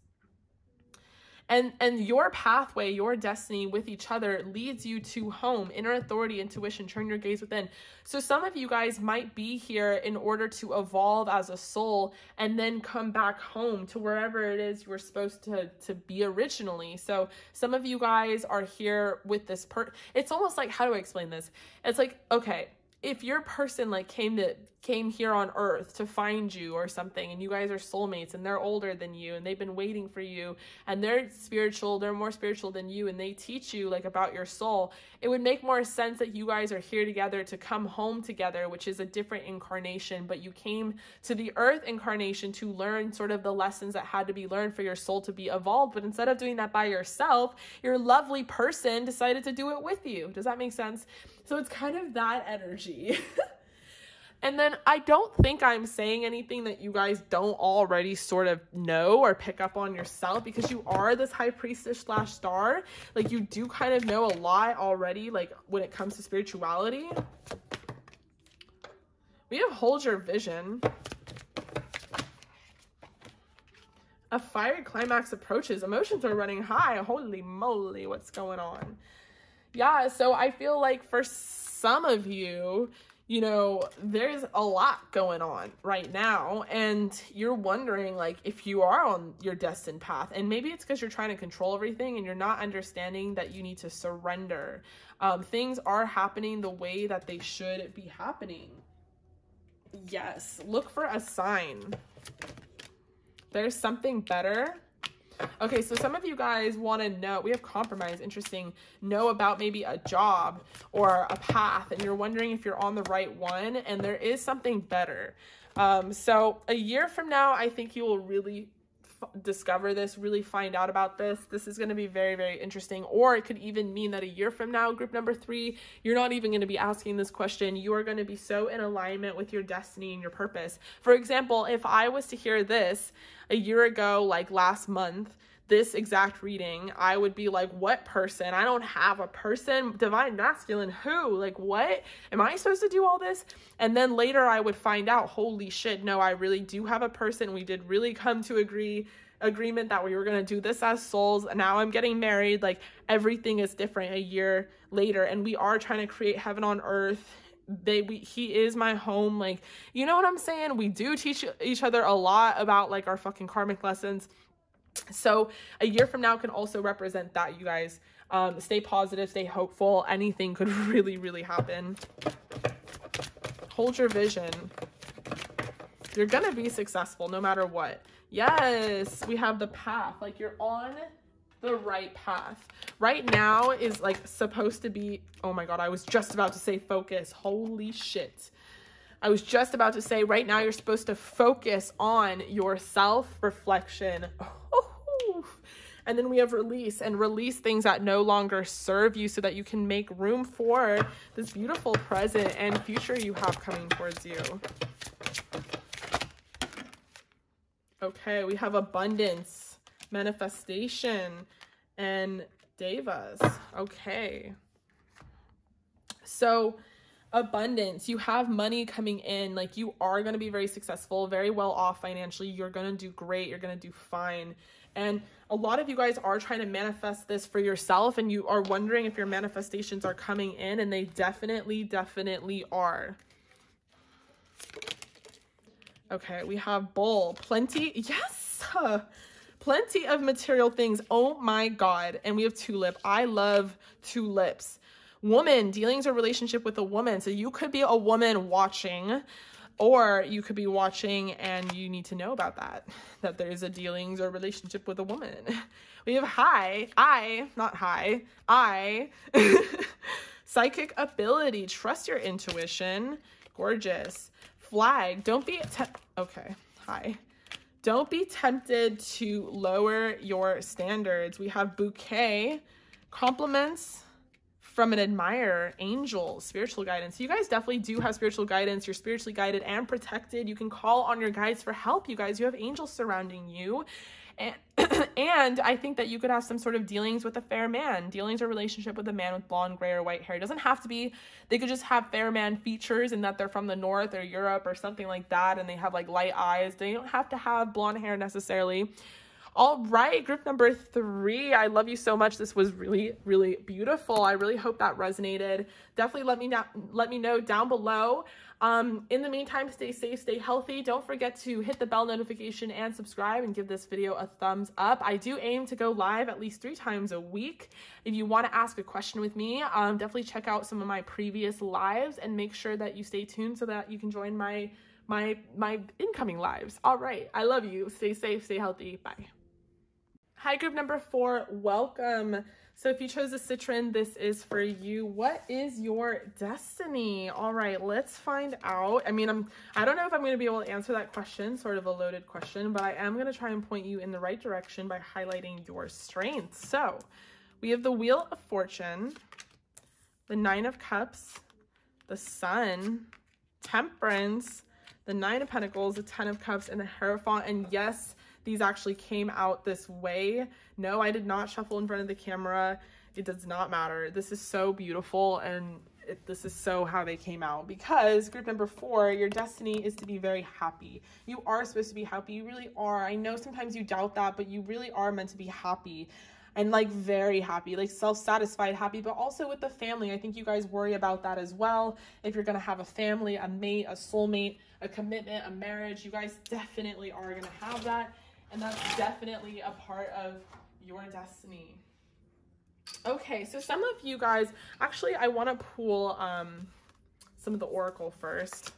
And your pathway, your destiny with each other leads you to home, inner authority, intuition, turn your gaze within. So some of you guys might be here in order to evolve as a soul and then come back home to wherever it is you were supposed to be originally. So some of you guys are here with this it's almost like, how do I explain this? It's like, okay, if your person like came here on earth to find you or something, and you guys are soulmates and they're older than you and they've been waiting for you and they're more spiritual than you, and they teach you like about your soul, it would make more sense that you guys are here together to come home together, which is a different incarnation, but you came to the earth incarnation to learn sort of the lessons that had to be learned for your soul to be evolved. But instead of doing that by yourself, your lovely person decided to do it with you. Does that make sense? So it's kind of that energy. And then I don't think I'm saying anything that you guys don't already sort of know or pick up on yourself, because you are this high priestess / star. Like, you do kind of know a lot already, like when it comes to spirituality. We have hold your vision. A fiery climax approaches. Emotions are running high. Holy moly, what's going on? Yeah, so I feel like for some of you, you know, there's a lot going on right now, and you're wondering like if you are on your destined path, and maybe it's because you're trying to control everything and you're not understanding that you need to surrender. Things are happening the way that they should be happening. Yes, look for a sign. There's something better. Okay, so some of you guys want to know, we have compromise, interesting, know about maybe a job or a path, and you're wondering if you're on the right one, and there is something better. So a year from now, I think you will really discover this, really find out about this. This is going to be very, very interesting. Or it could even mean that a year from now, group number 3, you're not even going to be asking this question. You are going to be so in alignment with your destiny and your purpose. For example, if I was to hear this a year ago, like last month, this exact reading, I would be like, what person? I don't have a person. Divine masculine, who? Like, what? Am I supposed to do all this? And then later I would find out, holy shit, no, I really do have a person. We did really come to agreement that we were going to do this as souls. And now I'm getting married. Like, everything is different a year later. And we are trying to create heaven on earth. He is my home. Like, you know what I'm saying? We do teach each other a lot about like our fucking karmic lessons. So a year from now can also represent that, you guys. Stay positive, stay hopeful. Anything could really, really happen. Hold your vision. You're going to be successful no matter what. Yes, we have the path. Like, you're on the right path. Right now is like supposed to be, oh my God, I was just about to say focus. Holy shit. I was just about to say right now you're supposed to focus on your self-reflection. And then we have release, and release things that no longer serve you so that you can make room for this beautiful present and future you have coming towards you. Okay, we have abundance, manifestation, and devas. Okay. So abundance, you have money coming in, like you are going to be very successful, very well off financially. You're going to do great. You're going to do fine. And a lot of you guys are trying to manifest this for yourself, and you are wondering if your manifestations are coming in, and they definitely, definitely are. Okay, we have bull, plenty. Yes. Plenty of material things. Oh my God. And we have tulip. I love tulips. Woman, dealings or relationship with a woman. So you could be a woman watching. Or you could be watching and you need to know about that there's a dealings or relationship with a woman. We have psychic ability, trust your intuition, gorgeous. Flag, don't be, don't be tempted to lower your standards. We have bouquet, compliments from an admirer, angel, spiritual guidance. You guys definitely do have spiritual guidance. You're spiritually guided and protected. You can call on your guides for help, you guys. You have angels surrounding you. And I think that you could have some sort of dealings with a fair man, dealings or relationship with a man with blonde, gray, or white hair. It doesn't have to be, they could just have fair man features and that they're from the north or Europe or something like that, and they have like light eyes. They don't have to have blonde hair necessarily. All right, group number 3. I love you so much. This was really, really beautiful. I really hope that resonated. Definitely let me know down below. In the meantime, stay safe, stay healthy. Don't forget to hit the bell notification and subscribe and give this video a thumbs up. I do aim to go live at least 3 times a week. If you want to ask a question with me, definitely check out some of my previous lives and make sure that you stay tuned so that you can join my incoming lives. All right, I love you. Stay safe, stay healthy. Bye. Hi, group number 4, welcome. So if you chose a citron, this is for you. What is your destiny? All right, let's find out. I mean, I don't know if I'm going to be able to answer that question, sort of a loaded question, but I am going to try and point you in the right direction by highlighting your strengths. So we have the Wheel of Fortune, the 9 of Cups, the Sun, Temperance, the 9 of Pentacles, the 10 of Cups, and the Hierophant. And yes, these actually came out this way. No, I did not shuffle in front of the camera. It does not matter. This is so beautiful, and this is so how they came out, because group number 4, your destiny is to be very happy. You are supposed to be happy. You really are. I know sometimes you doubt that, but you really are meant to be happy, and like very happy, like self-satisfied happy, but also with the family. I think you guys worry about that as well. If you're going to have a family, a mate, a soulmate, a commitment, a marriage, you guys definitely are going to have that. And that's definitely a part of your destiny. Okay, so some of you guys, actually, I want to pull some of the oracle first.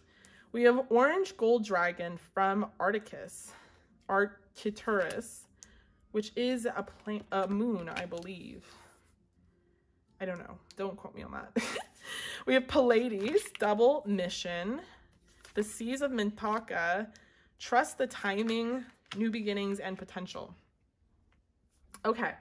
We have Orange Gold Dragon from Arcturus, which is a moon, I believe. I don't know. Don't quote me on that. We have Pleiades, Double Mission, the Seas of Mintaka, Trust the Timing, New Beginnings, and Potential. Okay.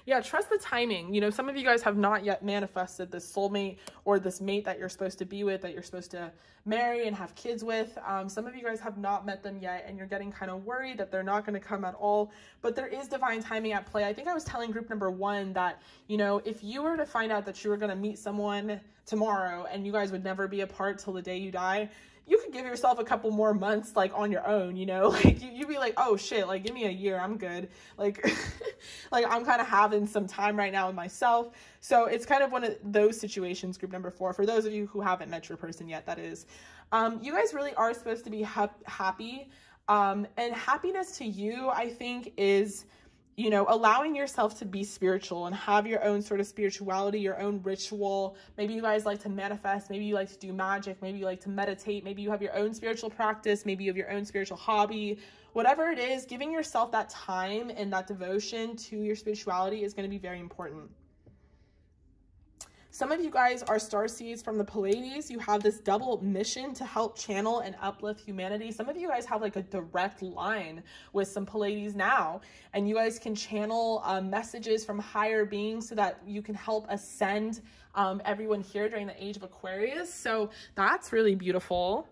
Yeah, trust the timing. You know, some of you guys have not yet manifested this soulmate or this mate that you're supposed to be with, that you're supposed to marry and have kids with. Some of you guys have not met them yet, and you're getting kind of worried that they're not going to come at all, but there is divine timing at play. I think I was telling group number 1 that, you know, if you were to find out that you were going to meet someone tomorrow and you guys would never be apart till the day you die, you could give yourself a couple more months, like on your own, you know, like you'd be like, oh shit, like give me a year, I'm good. Like, like I'm kind of having some time right now with myself. So it's kind of one of those situations, group number 4, for those of you who haven't met your person yet, that is. You guys really are supposed to be happy. And happiness to you, I think, is, you know, allowing yourself to be spiritual and have your own sort of spirituality, your own ritual. Maybe you guys like to manifest. Maybe you like to do magic. Maybe you like to meditate. Maybe you have your own spiritual practice. Maybe you have your own spiritual hobby. Whatever it is, giving yourself that time and that devotion to your spirituality is going to be very important. Some of you guys are starseeds from the Pleiades. You have this double mission to help channel and uplift humanity. Some of you guys have like a direct line with some Pleiades now, and you guys can channel messages from higher beings so that you can help ascend everyone here during the age of Aquarius. So that's really beautiful.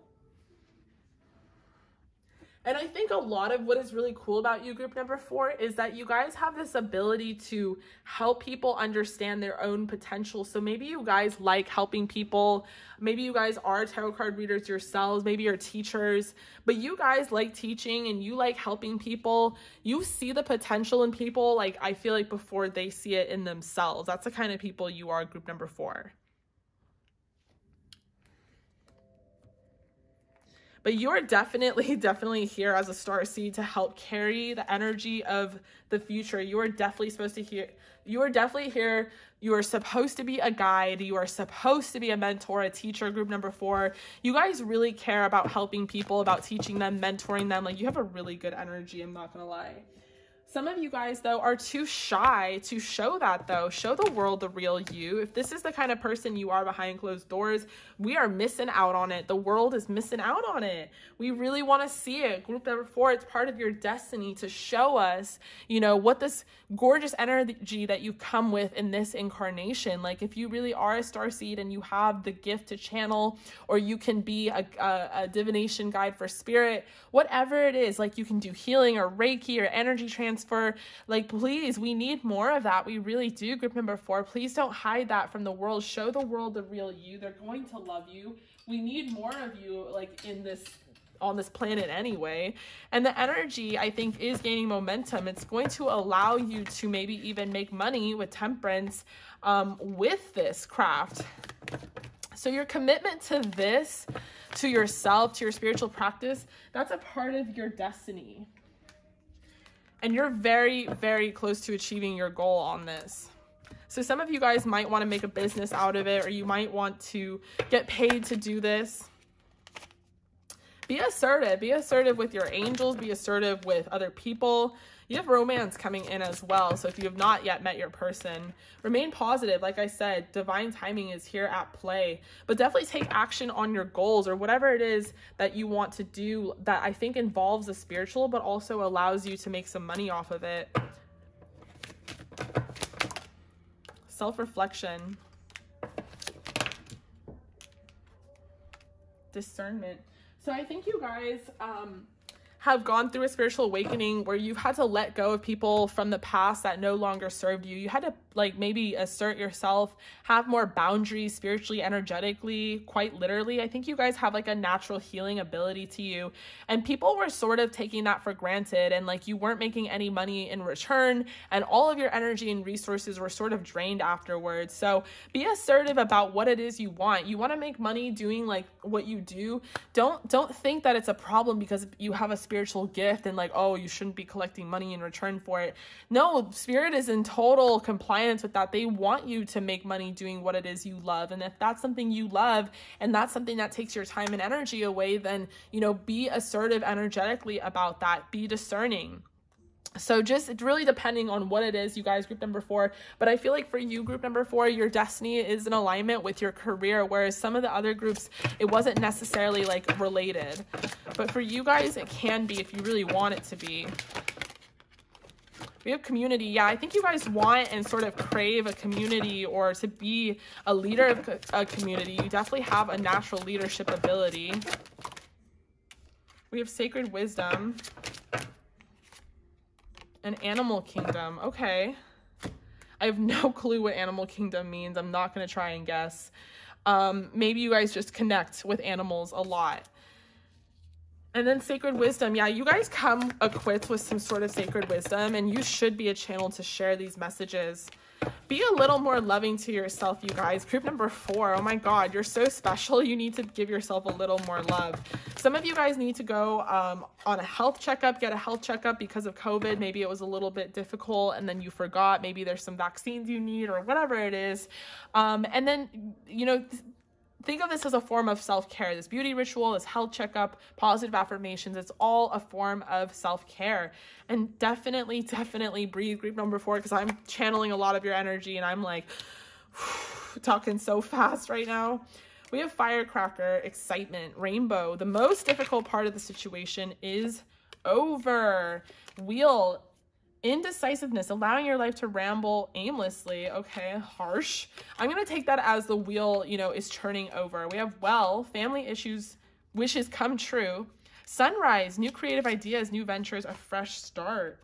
And I think a lot of what is really cool about you, group number 4, is that you guys have this ability to help people understand their own potential. So maybe you guys like helping people. Maybe you guys are tarot card readers yourselves. Maybe you're teachers, but you guys like teaching and you like helping people. You see the potential in people, like I feel like before they see it in themselves. That's the kind of people you are, group number 4. But you're definitely here as a starseed to help carry the energy of the future. You are definitely supposed to hear. You are definitely here. You are supposed to be a guide. You are supposed to be a mentor, a teacher. Group number 4. You guys really care about helping people, about teaching them, mentoring them. Like, you have a really good energy. I'm not going to lie. Some of you guys, though, are too shy to show that, though. Show the world the real you. If this is the kind of person you are behind closed doors, we are missing out on it. The world is missing out on it. We really want to see it. Group number 4, it's part of your destiny to show us, you know, what this gorgeous energy that you come with in this incarnation. Like, if you really are a starseed and you have the gift to channel, or you can be a divination guide for spirit, whatever it is, like you can do healing or Reiki or energy transfer, like, please, we need more of that. We really do. Group number 4, please don't hide that from the world. Show the world the real you. They're going to love you. We need more of you, like, on this planet anyway. And the energy, I think, is gaining momentum. It's going to allow you to maybe even make money with temperance with this craft. So your commitment to this, to yourself, to your spiritual practice, that's a part of your destiny. And you're very, very close to achieving your goal on this. So some of you guys might want to make a business out of it, or you might want to get paid to do this. Be assertive. Be assertive with your angels. Be assertive with other people. You have romance coming in as well. So if you have not yet met your person, remain positive. Like I said, divine timing is here at play. But definitely take action on your goals, or whatever it is that you want to do that I think involves the spiritual, but also allows you to make some money off of it. Self-reflection. Discernment. So I think you guys have gone through a spiritual awakening where you've had to let go of people from the past that no longer served you. You had to, like, maybe assert yourself, have more boundaries spiritually, energetically, quite literally. I think you guys have like a natural healing ability to you, and people were sort of taking that for granted, and like you weren't making any money in return, and all of your energy and resources were sort of drained afterwards. So be assertive about what it is you want. You want to make money doing like what you do. Don't think that it's a problem because you have a spiritual gift and like, oh, you shouldn't be collecting money in return for it. No, spirit is in total compliance with that. They want you to make money doing what it is you love. And if that's something you love and that's something that takes your time and energy away, then, you know, be assertive energetically about that. Be discerning. So just really depending on what it is, you guys, group number 4. But I feel like for you, group number 4, your destiny is in alignment with your career, whereas some of the other groups, it wasn't necessarily like related. But for you guys, it can be if you really want it to be. We have community. Yeah, I think you guys want and sort of crave a community, or to be a leader of a community. You definitely have a natural leadership ability. We have sacred wisdom. An animal kingdom. Okay. I have no clue what animal kingdom means. I'm not going to try and guess. Maybe you guys just connect with animals a lot. And then sacred wisdom. Yeah, you guys come equipped with some sort of sacred wisdom, and you should be a channel to share these messages. Be a little more loving to yourself, you guys. Group number 4. Oh my God, you're so special. You need to give yourself a little more love. Some of you guys need to go on a health checkup, get a health checkup because of COVID. Maybe it was a little bit difficult and then you forgot. Maybe there's some vaccines you need or whatever it is. And then, you know, think of this as a form of self-care. This beauty ritual, this health checkup, positive affirmations, it's all a form of self-care. And definitely breathe, group number 4, because I'm channeling a lot of your energy and I'm like talking so fast right now. We have firecracker, excitement, rainbow. The most difficult part of the situation is over. Wheel, indecisiveness, allowing your life to ramble aimlessly. Okay, harsh. I'm going to take that as the wheel, you know, is turning over. We have family issues, wishes come true. Sunrise, new creative ideas, new ventures, a fresh start.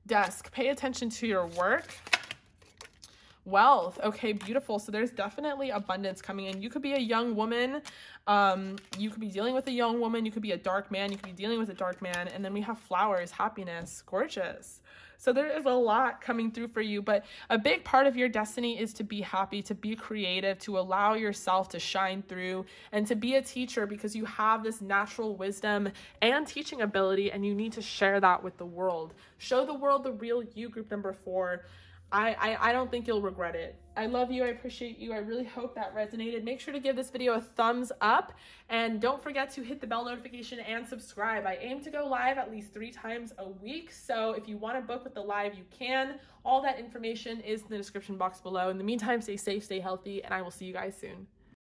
Desk, pay attention to your work. Wealth, okay, beautiful. So there's definitely abundance coming in. You could be a young woman. You could be dealing with a young woman. You could be a dark man. You could be dealing with a dark man. And then we have flowers, happiness, gorgeous. So there is a lot coming through for you, but a big part of your destiny is to be happy, to be creative, to allow yourself to shine through, and to be a teacher, because you have this natural wisdom and teaching ability, and you need to share that with the world. Show the world the real you, group number 4. I don't think you'll regret it. I love you. I appreciate you. I really hope that resonated. Make sure to give this video a thumbs up, and don't forget to hit the bell notification and subscribe. I aim to go live at least 3 times a week. So if you want to book with the live, you can. All that information is in the description box below. In the meantime, stay safe, stay healthy, and I will see you guys soon.